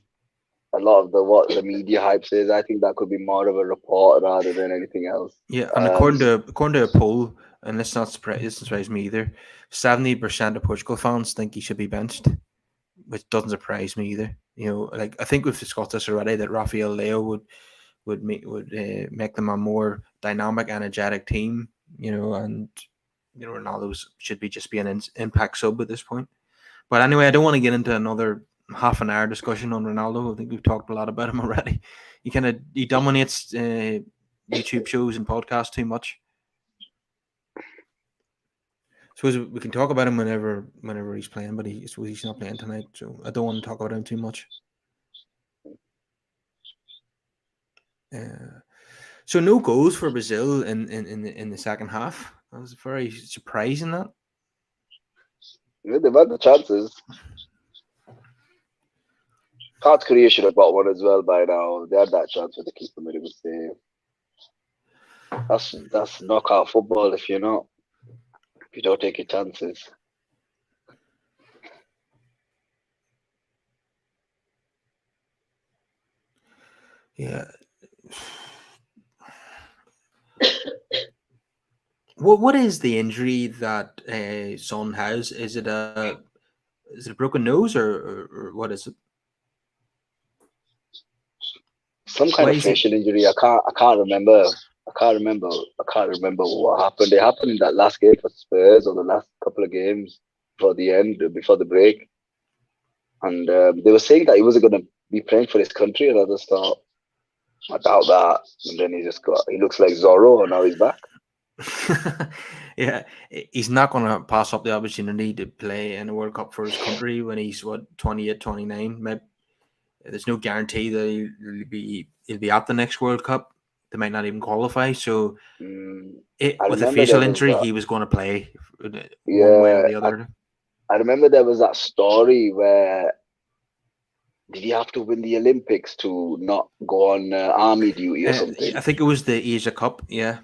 Speaker 2: a lot of the what the media hype says. I think that could be more of a report rather than anything else.
Speaker 1: Yeah, and
Speaker 2: Um,
Speaker 1: according to a poll, and this surprise me either. 70% of Portugal fans think he should be benched, which doesn't surprise me either. Like I think we've discussed this already that Rafael Leo would make them a more dynamic, energetic team. And Ronaldo should be just be an impact sub at this point. But anyway, I don't want to get into another half an hour discussion on Ronaldo. I think we've talked a lot about him already. He dominates YouTube shows and podcasts too much. Suppose we can talk about him whenever he's playing, but he's not playing tonight, so I don't want to talk about him too much. Uh, so no goals for Brazil in the second half. I was very surprising that.
Speaker 2: yeah, they've had the chances. South Korea should have got one as well by now. They had that chance with the keeper made a good save. That's knockout football if you don't take your chances.
Speaker 1: Yeah. What is the injury that Son has? Is it a broken nose or what is it?
Speaker 2: Some kind
Speaker 1: Why
Speaker 2: of
Speaker 1: is he?
Speaker 2: facial injury. I can't remember. I can't remember what happened. It happened in that last game for Spurs or the last couple of games before the break. And they were saying that he wasn't going to be playing for his country, and I just thought, I doubt that. And then he looks like Zorro, and now he's back.
Speaker 1: Yeah, he's not going to pass up the opportunity to play in a World Cup for his country when he's 28, 29. Maybe there's no guarantee that he'll be at the next World Cup. They might not even qualify. So
Speaker 2: Mm,
Speaker 1: it,
Speaker 2: I
Speaker 1: with a
Speaker 2: remember there
Speaker 1: facial
Speaker 2: was
Speaker 1: injury,
Speaker 2: that.
Speaker 1: he was going to play one way or
Speaker 2: Yeah,
Speaker 1: the other.
Speaker 2: I remember there was that story where did he have to win the Olympics to not go on army duty or
Speaker 1: I
Speaker 2: something?
Speaker 1: think it was the Asia Cup. Yeah,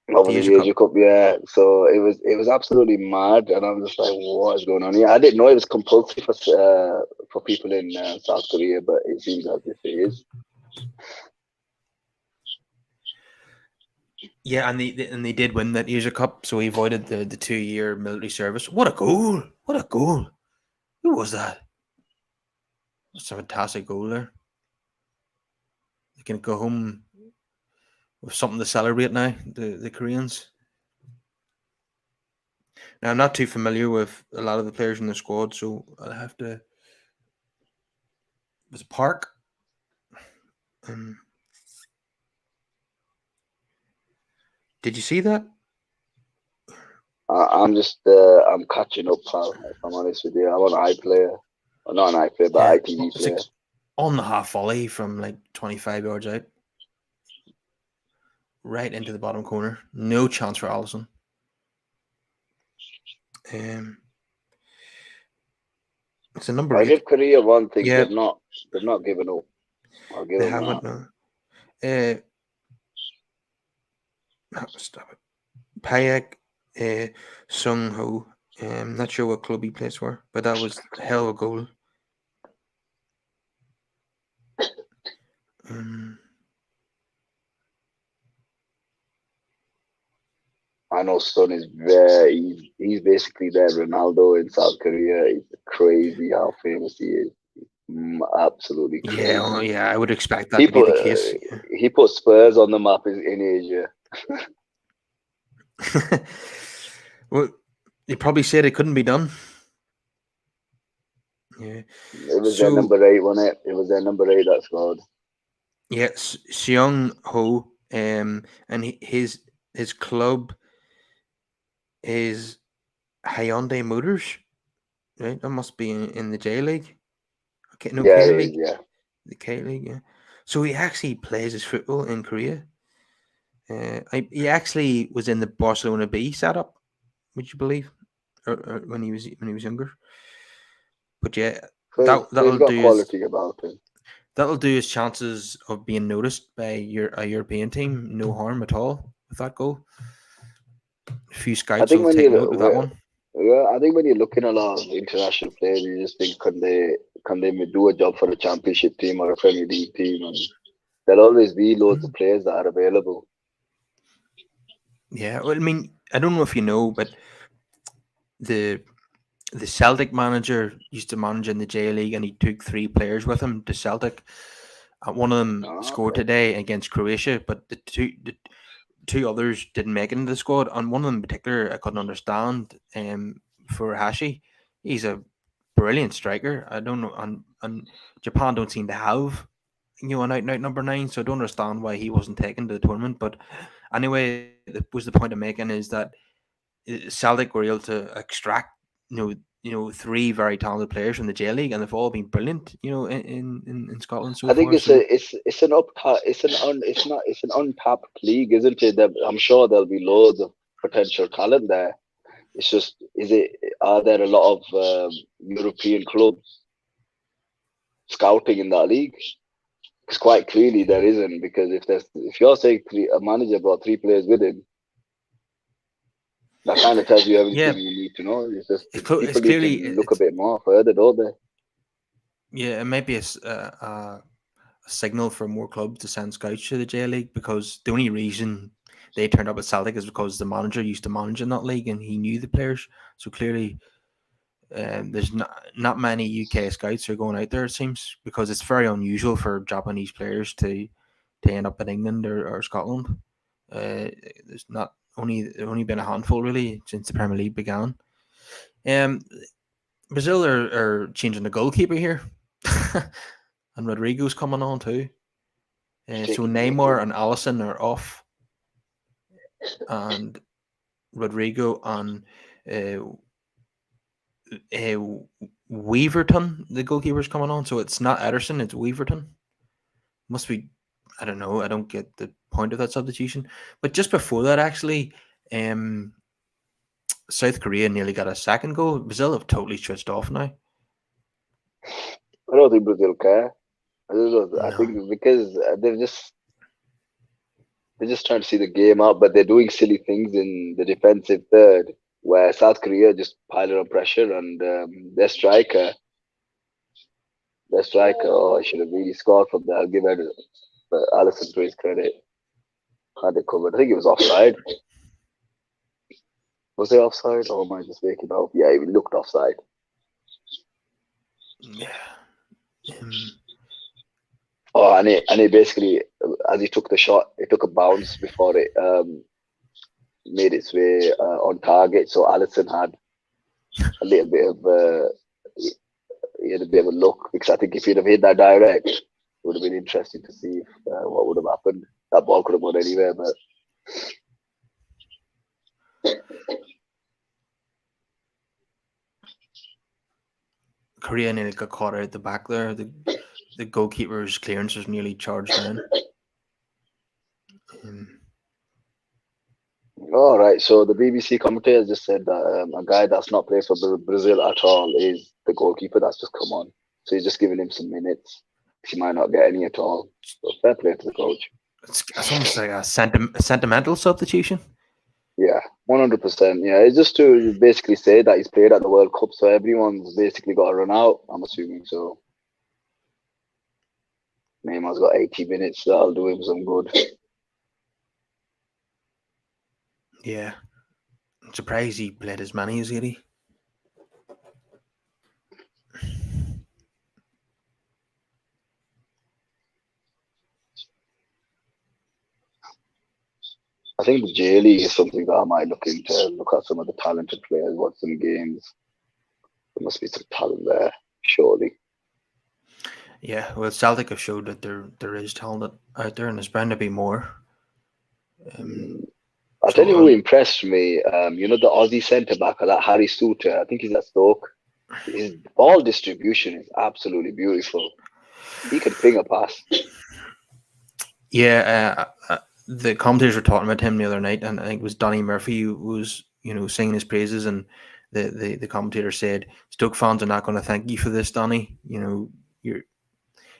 Speaker 2: Over
Speaker 1: the
Speaker 2: the
Speaker 1: Asia
Speaker 2: Asia
Speaker 1: Cup.
Speaker 2: Cup, yeah. So it was absolutely mad, and I'm just like, what is going on here? I didn't know it was compulsory for people in South Korea, but it seems as if it is.
Speaker 1: Yeah, and they did win that Asia Cup, so he avoided the 2 year military service. What a goal! What a goal! Who was that? That's a fantastic goal there. They can go home with something to celebrate now. The Koreans. Now I'm not too familiar with a lot of the players in the squad, so I'll have to. It was Park. Um, did you see that?
Speaker 2: I'm catching up, pal. If I'm honest with you, I'm an iPlayer, or not an iPlayer, but
Speaker 1: Yeah,
Speaker 2: ITV
Speaker 1: it's like
Speaker 2: player.
Speaker 1: on the half volley from like 25 yards out, right into the bottom corner. No chance for Allison. Um, it's a number
Speaker 2: I
Speaker 1: eight.
Speaker 2: give Korea one thing:
Speaker 1: Yeah,
Speaker 2: they've not given up. I'll give
Speaker 1: they
Speaker 2: them
Speaker 1: haven't.
Speaker 2: that.
Speaker 1: No. Stop it. Payak, Sung Ho. Not sure what club he plays for, but that was a hell of a goal. Um,
Speaker 2: I know Son is he's basically their Ronaldo in South Korea. It's crazy how famous he is. Absolutely
Speaker 1: yeah,
Speaker 2: crazy.
Speaker 1: yeah, I would expect that
Speaker 2: He
Speaker 1: to be
Speaker 2: put
Speaker 1: the case.
Speaker 2: he put Spurs on the map in Asia.
Speaker 1: Yeah. Well, they probably said it couldn't be done. Yeah.
Speaker 2: It was their
Speaker 1: So
Speaker 2: number 8, wasn't it? It was their number 8 that scored.
Speaker 1: yes, Seong Ho, and his club is Hyundai Motors, right? That must be in the J League. Okay, no
Speaker 2: Yeah,
Speaker 1: K
Speaker 2: it is.
Speaker 1: League,
Speaker 2: Yeah,
Speaker 1: the K League. Yeah. So he actually plays his football in Korea. He actually was in the Barcelona B setup. Would you believe? Or when he was younger. But yeah,
Speaker 2: so he's got quality about him.
Speaker 1: that'll do his chances of being noticed by a European team no harm at all with that goal. A few
Speaker 2: I
Speaker 1: scouts
Speaker 2: think
Speaker 1: will
Speaker 2: when
Speaker 1: take note of that one.
Speaker 2: yeah, I think when you're looking at a lot of international players, you just think, can they do a job for a championship team or a Premier League team? And there'll always be loads of
Speaker 1: Mm.
Speaker 2: players that are available.
Speaker 1: Yeah, well, I mean, I don't know if you know, but the the Celtic manager used to manage in the J League, and he took 3 players with him to Celtic. One of them
Speaker 2: Ah,
Speaker 1: scored
Speaker 2: okay.
Speaker 1: today against Croatia, but the two others didn't make it into the squad. And one of them in particular, I couldn't understand. For Hashi, he's a brilliant striker. I don't know, and Japan don't seem to have an out and out number 9, so I don't understand why he wasn't taken to the tournament. But anyway, was the point I'm making is that Celtic were able to extract you know 3 very talented players from the J League, and they've all been brilliant. In Scotland so
Speaker 2: I think
Speaker 1: far. So
Speaker 2: it's an it's an untapped league, isn't it? I'm sure there'll be loads of potential talent there. It's just, are there a lot of European clubs scouting in that league? Because quite clearly there isn't. Because if you're saying a manager brought 3 players with him, that kind of tells you
Speaker 1: yeah,
Speaker 2: everything you need to know. It's just
Speaker 1: it's
Speaker 2: people need to
Speaker 1: clearly
Speaker 2: look a bit more further, don't they?
Speaker 1: yeah, it might be a signal for more clubs to send scouts to the J League, because the only reason they turned up at Celtic is because the manager used to manage in that league and he knew the players. So clearly, there's not many UK scouts are going out there. It seems, because it's very unusual for Japanese players to end up in England or Scotland. There's not only been a handful really since the Premier League began. Um, Brazil are changing the goalkeeper here, and Rodrigo's coming on too. So
Speaker 2: Shaky
Speaker 1: Neymar
Speaker 2: cake.
Speaker 1: and Allison are off, and Rodrigo and uh, Weaverton, the goalkeeper's coming on. So it's not Ederson, it's Weaverton. Must be, I don't know. I don't get the point of that substitution. But just before that, actually, um, South Korea nearly got a second goal. Brazil have totally switched off now.
Speaker 2: I don't think Brazil care. I
Speaker 1: No.
Speaker 2: think because they're just trying to see the game out, but they're doing silly things in the defensive third, where South Korea just piling on pressure and their striker, oh, I should have really scored from there. I'll give it Allison to his credit. Had it covered. I think it was offside. Was it offside? Or am I just making it up? Yeah, it looked offside.
Speaker 1: Yeah. Um,
Speaker 2: Oh, and it basically, as he took the shot, it took a bounce before it made its way on target. So Allison had a little bit of he had a bit of a look, because I think if he'd have hit that direct, it would have been interesting to see what would have happened. That ball could have gone anywhere, but
Speaker 1: Korea nearly got caught out at the back there. The goalkeeper's clearance was nearly charged down. Um,
Speaker 2: all right. So the BBC commentator just said that a guy that's not played for Brazil at all is the goalkeeper that's just come on. So he's just giving him some minutes. He might not get any at all. So fair play to the coach.
Speaker 1: it's almost like a sentimental substitution.
Speaker 2: Yeah, 100%. Yeah, it's just to basically say that he's played at the World Cup, so everyone's basically got to run out. I'm assuming so. Neymar's got 80 minutes. That'll do him some good.
Speaker 1: Yeah. I'm surprised he played as many as 80.
Speaker 2: I think the J League is something that I might look into. Look at some of the talented players, watch some games. There must be some talent there, surely.
Speaker 1: Yeah, well, Celtic have showed that there is talent out there, and there's bound to be more.
Speaker 2: I'll tell you who impressed me. The Aussie centre back, that Harry Suter. I think he's at Stoke. His ball distribution is absolutely beautiful. He could ping a pass.
Speaker 1: Yeah, the commentators were talking about him the other night, and I think it was Donny Murphy who was singing his praises, and the commentator said, "Stoke fans are not going to thank you for this, Donny.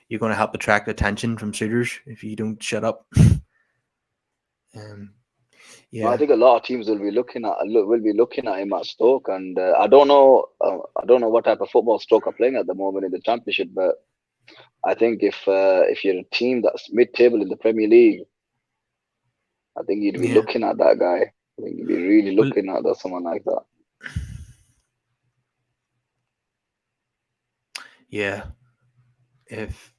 Speaker 1: You're going to help attract attention from suitors if you don't shut up." Yeah,
Speaker 2: I think a lot of teams will be looking at him at Stoke, and I don't know what type of football Stoke are playing at the moment in the Championship, but I think if you're a team that's mid-table in the Premier League, I think you'd be looking at that guy. I think you'd be really looking at someone like that.
Speaker 1: Yeah, if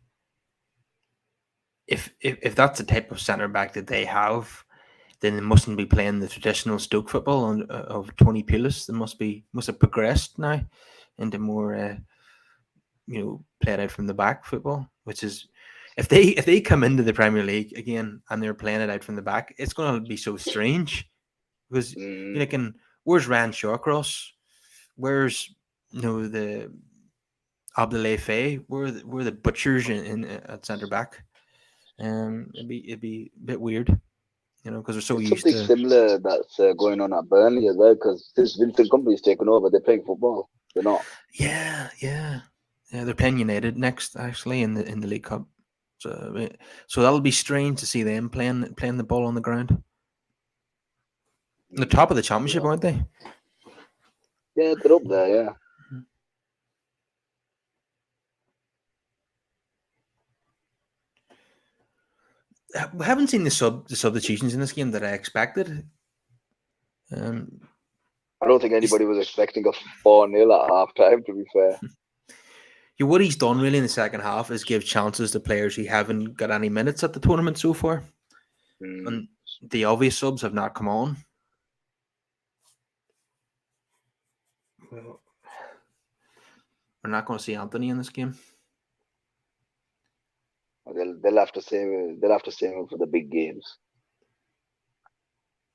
Speaker 1: that's the type of centre back that they have, then they mustn't be playing the traditional Stoke football of Tony Pulis. They must have progressed now into more played out from the back football, which is if they come into the Premier League again and they're playing it out from the back, it's going to be so strange because you're thinking, where's Ryan Shawcross? Where's the Abdoulaye Faye? Where the butchers in at centre back? It'd be a bit weird, because they're so used
Speaker 2: something
Speaker 1: to
Speaker 2: similar that's going on at Burnley as well. Because since Vincent Company's taken over, they're playing football. They're not.
Speaker 1: Yeah. They're playing United next, actually, in the League Cup. So that'll be strange to see them playing the ball on the ground. The top of the Championship, aren't they?
Speaker 2: Yeah, they're up there. Yeah.
Speaker 1: We haven't seen the substitutions in this game that I expected.
Speaker 2: I don't think anybody was expecting a 4-0 at half time, to be fair.
Speaker 1: Yeah, what he's done really in the second half is give chances to players who haven't got any minutes at the tournament so far. And the obvious subs have not come on. Well, we're not going to see Anthony in this game.
Speaker 2: They'll have to save him for the big games.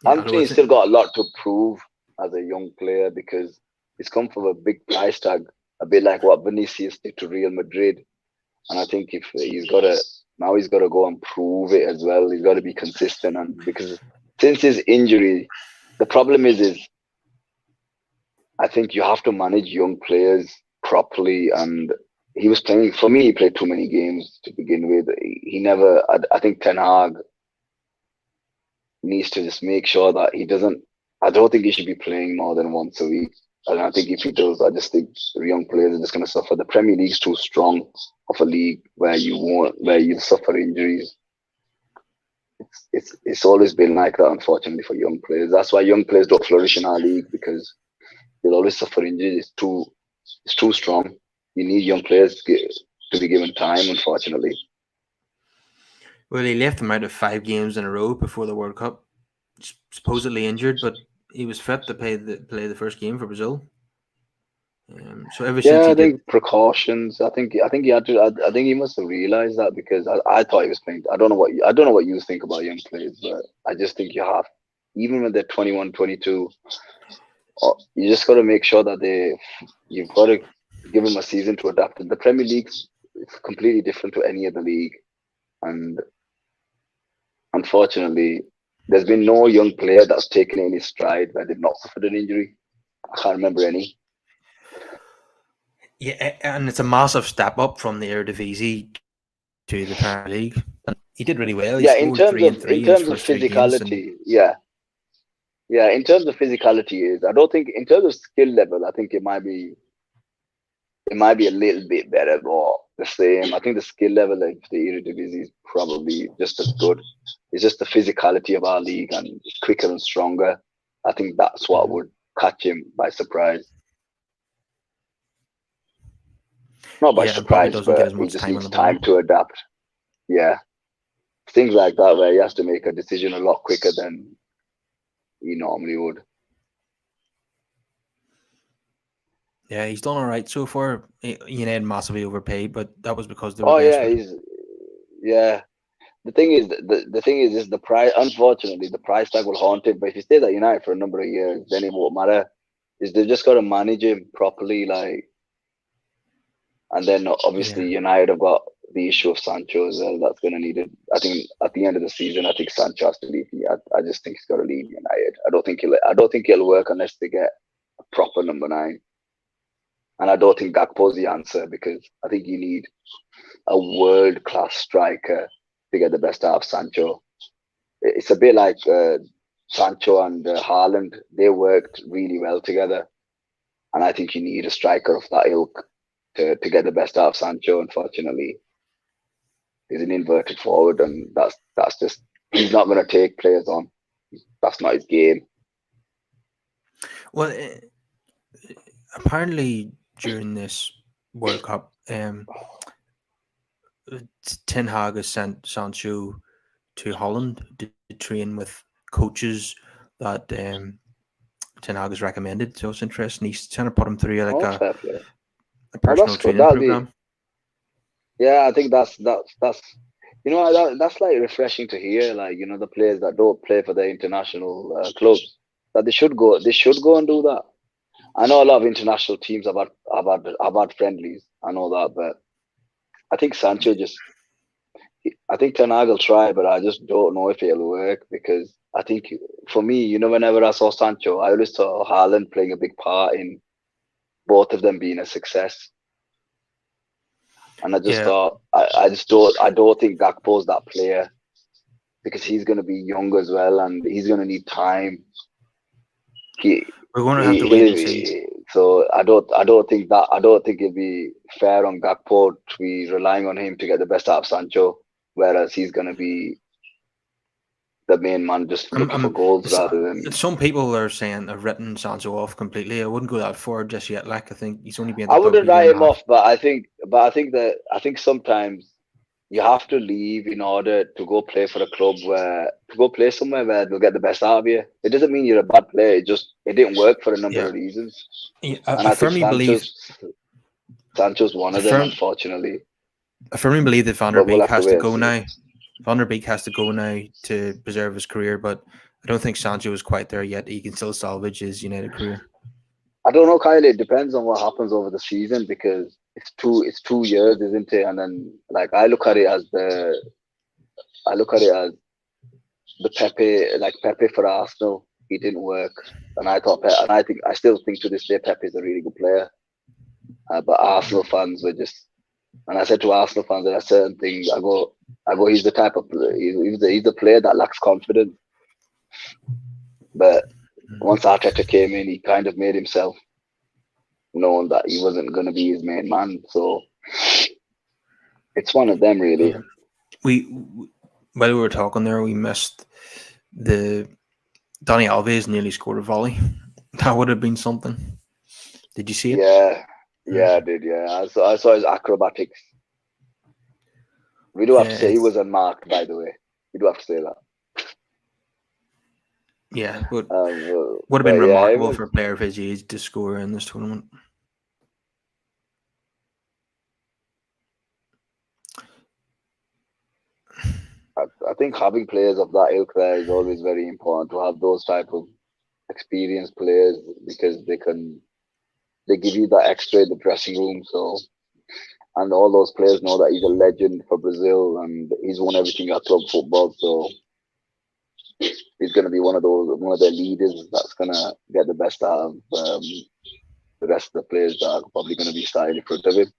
Speaker 1: Yeah,
Speaker 2: Anthony's still got a lot to prove as a young player because he's come from a big price tag, a bit like what Vinicius did to Real Madrid. And I think if he's got to go and prove it as well. He's got to be consistent, and because since his injury, the problem is I think you have to manage young players properly, and he was playing for me. He played too many games to begin with. He never. I think Ten Hag needs to just make sure that he doesn't. I don't think he should be playing more than once a week. And I think if he does, I just think young players are just going to suffer. The Premier League's too strong of a league where you suffer injuries. It's always been like that, unfortunately, for young players. That's why young players don't flourish in our league, because they'll always suffer injuries. It's too strong. You need young players to be given time, unfortunately.
Speaker 1: Well, he left them out of 5 games in a row before the World Cup, supposedly injured, but he was fit to play the first game for Brazil. So ever since
Speaker 2: Yeah,
Speaker 1: he
Speaker 2: I
Speaker 1: did,
Speaker 2: think precautions. I think he had to. I think he must have realized that, because I thought he was playing. I don't know what you think about young players, but I just think you have, even when they're 21, 22, you just got to make sure that you've got to give them a season to adapt. The Premier League's it's completely different to any other league, and unfortunately, there's been no young player that's taken any stride where they've not suffered an injury. I can't remember any.
Speaker 1: yeah, and it's a massive step up from the Eredivisie to the Premier League. And he did really well. He
Speaker 2: Yeah,
Speaker 1: scored three and
Speaker 2: in
Speaker 1: three in his
Speaker 2: terms of
Speaker 1: first 3 games, and
Speaker 2: physicality, yeah, yeah. In terms of physicality, I don't think in terms of skill level, I think it might be a little bit better or the same. I think the skill level of the Eredivisie is probably just as good. It's just the physicality of our league, and it's quicker and stronger. I think that's what would catch him by surprise. Not by
Speaker 1: yeah, and probably
Speaker 2: surprise,
Speaker 1: doesn't get
Speaker 2: but
Speaker 1: as
Speaker 2: he
Speaker 1: much
Speaker 2: just
Speaker 1: time on
Speaker 2: needs
Speaker 1: the
Speaker 2: time
Speaker 1: ball.
Speaker 2: to adapt. Yeah, things like that where he has to make a decision a lot quicker than he normally would.
Speaker 1: Yeah, he's done all right so far. United massively overpaid, but that was because they were
Speaker 2: Oh yeah,
Speaker 1: desperate.
Speaker 2: yeah. The thing is the price. Unfortunately, the price tag will haunt him. But if he stays at United for a number of years, then it won't matter. Is they've just got to manage him properly, like, and then
Speaker 1: Yeah,
Speaker 2: obviously United have got the issue of Sancho as well. That's going to need it. I think at the end of the season, I think Sancho has to leave. I just think he's got to leave United. I don't think he'll work unless they get a proper number 9. And I don't think Gakpo's the answer, because I think you need a world class striker to get the best out of Sancho. It's a bit like Sancho and Haaland. They worked really well together, and I think you need a striker of that ilk to get the best out of Sancho. Unfortunately, he's an inverted forward, and that's just he's not going to take players on. That's not his game.
Speaker 1: well, apparently during this World Cup, Ten Hag has sent Sancho to Holland to train with coaches that Ten Hag has recommended. So it's interesting. He's trying to put him through like
Speaker 2: Oh, fair play.
Speaker 1: a
Speaker 2: Oh,
Speaker 1: personal
Speaker 2: that's good.
Speaker 1: training
Speaker 2: That'll be
Speaker 1: program.
Speaker 2: yeah. I think that's that's like refreshing to hear. Like the players that don't play for their international clubs, that they should go and do that. I know a lot of international teams have had friendlies. I know that, but I think I think Ten Hag will try, but I just don't know if it'll work, because I think for me, whenever I saw Sancho, I always saw Haaland playing a big part in both of them being a success. And I just
Speaker 1: Yeah,
Speaker 2: thought, I don't think Gakpo's that player, because he's going to be young as well, and he's going to need time. He,
Speaker 1: we're going to have to
Speaker 2: he,
Speaker 1: wait and see.
Speaker 2: so I don't think it'd be fair on Gakpo to be relying on him to get the best out of Sancho, whereas he's going to be the main man just
Speaker 1: I'm,
Speaker 2: looking for
Speaker 1: I'm,
Speaker 2: goals rather than.
Speaker 1: some people are saying have written Sancho off completely. I wouldn't go that far just yet. Like I think he's only been at the
Speaker 2: I
Speaker 1: club a
Speaker 2: wouldn't
Speaker 1: year
Speaker 2: write
Speaker 1: and a
Speaker 2: him
Speaker 1: half.
Speaker 2: off, but I think sometimes you have to leave in order to go play for a club to go play somewhere where they'll get the best out of you. It doesn't mean you're a bad player. It didn't work for a number
Speaker 1: Yeah,
Speaker 2: of reasons,
Speaker 1: yeah,
Speaker 2: and I think Sancho's one
Speaker 1: I
Speaker 2: of them,
Speaker 1: firm,
Speaker 2: unfortunately.
Speaker 1: I firmly believe that Van der
Speaker 2: But we'll
Speaker 1: Beek
Speaker 2: have to
Speaker 1: has to
Speaker 2: wait and
Speaker 1: go
Speaker 2: see.
Speaker 1: now. Van der Beek has to go now to preserve his career, but I don't think Sancho is quite there yet. He can still salvage his United career.
Speaker 2: I don't know, Kyle. It depends on what happens over the season, because it's 2 years, isn't it? And then like I look at it as the Pepe for Arsenal. He didn't work, and I still think to this day Pepe is a really good player. But Arsenal fans were just And I said to Arsenal fans that certain things. He's the type of he's the player that lacks confidence. But once Arteta came in, he kind of made himself known that he wasn't going to be his main man. So it's one of them, really.
Speaker 1: Yeah. While we were talking there, we missed the Donny Alves nearly scored a volley. That would have been something. Did you see it?
Speaker 2: Yeah, yeah, I did. Yeah, I saw his acrobatics. We do have to say he
Speaker 1: It's
Speaker 2: was unmarked, by the way. We do have to say that.
Speaker 1: yeah, but would have
Speaker 2: But
Speaker 1: been
Speaker 2: yeah, it
Speaker 1: remarkable
Speaker 2: was.
Speaker 1: for a player of his age to score in this tournament.
Speaker 2: I think having players of that ilk there is always very important to have those type of experienced players because they give you that extra in the dressing room. So and all those players know that he's a legend for Brazil and he's won everything at club football. So he's going to be one of their leaders that's going to get the best out of the rest of the players that are probably going to be starting in front of him.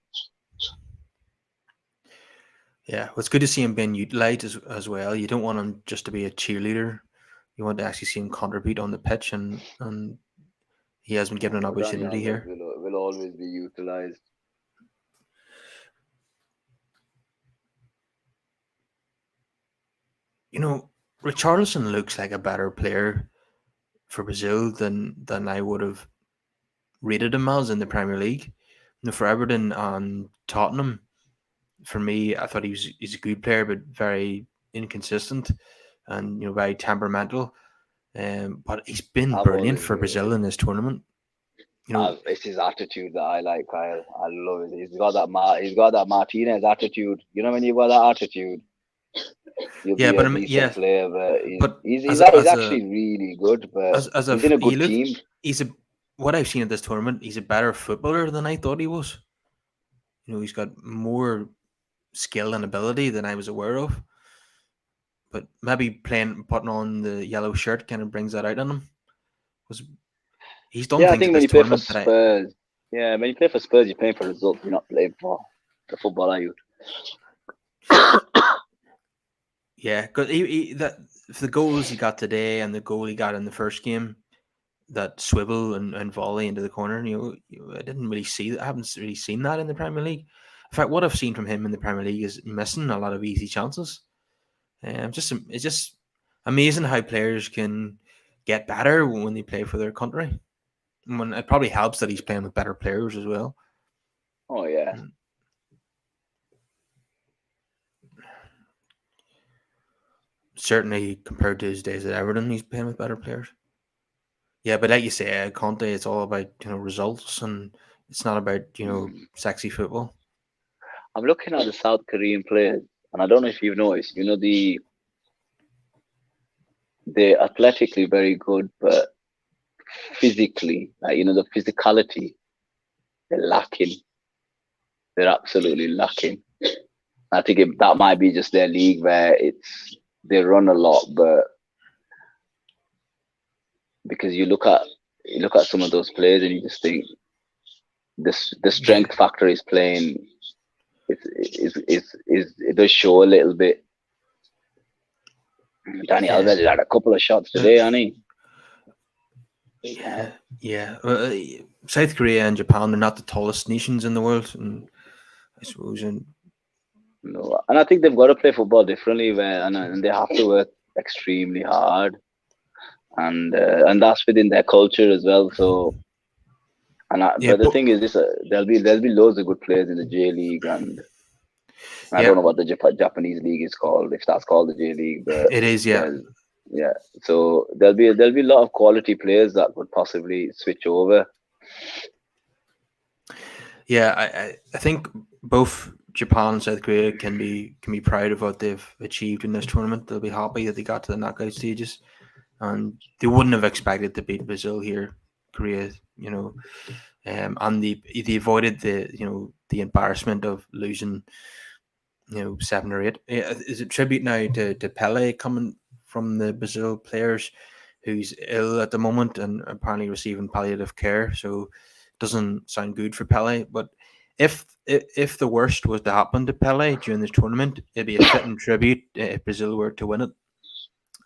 Speaker 1: Yeah, well, it's good to see him being utilised as well. You don't want him just to be a cheerleader. You want to actually see him contribute on the pitch, and he has been given an
Speaker 2: Dani
Speaker 1: opportunity
Speaker 2: Alves
Speaker 1: here.
Speaker 2: will always be utilized.
Speaker 1: You know, Richarlison looks like a better player for Brazil than I would have rated him as in the Premier League. You know, for Everton and Tottenham, for me, I thought he's a good player, but very inconsistent and very temperamental. But he's been
Speaker 2: I've
Speaker 1: brilliant
Speaker 2: always
Speaker 1: for Brazil in this tournament. You know,
Speaker 2: It's his attitude that I like, Kyle. I love it. He's got that Martinez attitude. You know when you've got that attitude, you'll
Speaker 1: yeah,
Speaker 2: be
Speaker 1: but
Speaker 2: a
Speaker 1: I mean,
Speaker 2: decent
Speaker 1: yeah,
Speaker 2: player. But
Speaker 1: but
Speaker 2: he's
Speaker 1: as a
Speaker 2: actually really good. But
Speaker 1: as a
Speaker 2: he's in a
Speaker 1: he
Speaker 2: good
Speaker 1: looked
Speaker 2: team.
Speaker 1: he's a what I've seen at this tournament. He's a better footballer than I thought he was. You know, he's got more skill and ability than I was aware of. But maybe putting on the yellow shirt kind of brings that out in him. Was He's done
Speaker 2: Yeah, I
Speaker 1: things at
Speaker 2: think when
Speaker 1: this
Speaker 2: you play for
Speaker 1: tournament that I
Speaker 2: Spurs, yeah, when you play for Spurs, you're playing for results. You're not playing for the football, are you?
Speaker 1: yeah, because that for the goals he got today and the goal he got in the first game, that swivel and volley into the corner. I didn't really see that. I haven't really seen that in the Premier League. In fact, what I've seen from him in the Premier League is missing a lot of easy chances. It's just amazing how players can get better when they play for their country. When it probably helps that he's playing with better players as well.
Speaker 2: Oh yeah.
Speaker 1: Mm. Certainly compared to his days at Everton, he's playing with better players. Yeah, but like you say, Conte, it's all about results, and it's not about
Speaker 2: Mm.
Speaker 1: sexy football.
Speaker 2: I'm looking at the South Korean players, and I don't know if you've noticed. You know they're athletically very good, but physically, like, the physicality, they're lacking. They're absolutely lacking. I think that might be just their league where they run a lot, but because you look at some of those players and you just think the
Speaker 1: Yeah,
Speaker 2: strength factor is playing. It does show a little bit. Dani
Speaker 1: yeah,
Speaker 2: Alves had a couple of shots
Speaker 1: uh,
Speaker 2: today, hasn't
Speaker 1: yeah, yeah. South Korea and Japan are not the tallest nations in the world, and I suppose, and
Speaker 2: No, and I think they've got to play football differently, and they have to work extremely hard, and that's within their culture as well. So,
Speaker 1: yeah,
Speaker 2: but the
Speaker 1: but
Speaker 2: thing is, there'll be loads of good players in the J League, and I
Speaker 1: yeah,
Speaker 2: don't know what the Japanese league is called, if that's called the J League, but
Speaker 1: it is. Yeah,
Speaker 2: there's yeah. So there'll be a lot of quality players that could possibly switch over.
Speaker 1: yeah. I think both Japan and South Korea can be proud of what they've achieved in this tournament. They'll be happy that they got to the knockout stages, and they wouldn't have expected to beat Brazil here. Korea, and they avoided the embarrassment of losing 7 or 8. Is it tribute now to Pele coming from the Brazil players who's ill at the moment and apparently receiving palliative care? So it doesn't sound good for Pele, but if the worst was to happen to Pele during this tournament, it'd be a fitting tribute if Brazil were to win it,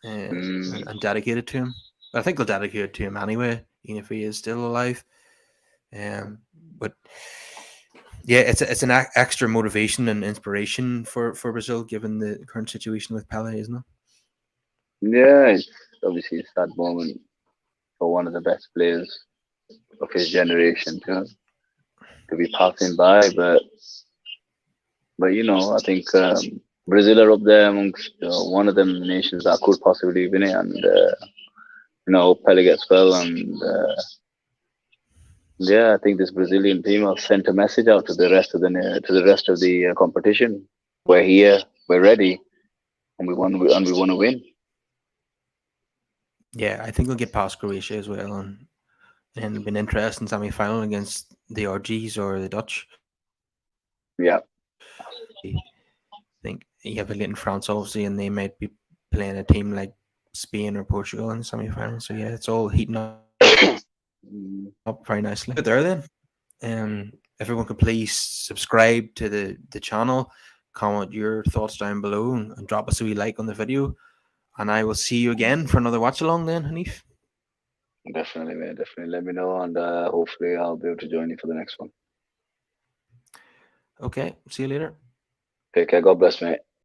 Speaker 1: and dedicate it to him. But I think they'll dedicate it to him anyway, even if he is still alive. But yeah, it's an extra motivation and inspiration for Brazil given the current situation with Pele, isn't it?
Speaker 2: Yeah, it's obviously a sad moment for one of the best players of his generation to be passing by. But I think Brazil are up there amongst one of them nations that could possibly win it, and Pele gets well, and yeah, I think this Brazilian team have sent a message out to the rest of the competition. We're here, we're ready, and we want to win.
Speaker 1: Yeah, I think they'll get past Croatia as well, and it'll be an interesting semi final against the RGs or the Dutch.
Speaker 2: Yeah,
Speaker 1: I think you have Italy and France obviously, and they might be playing a team like Spain or Portugal in the semi final. So yeah, it's all heating up
Speaker 2: Mm,
Speaker 1: very nicely. Good there then. Everyone could please subscribe to the channel, comment your thoughts down below, and drop us a wee like on the video. And I will see you again for another watch along then, Haneef.
Speaker 2: definitely, man. Definitely let me know, and hopefully I'll be able to join you for the next one.
Speaker 1: Okay, see you later.
Speaker 2: Take care. God bless, mate.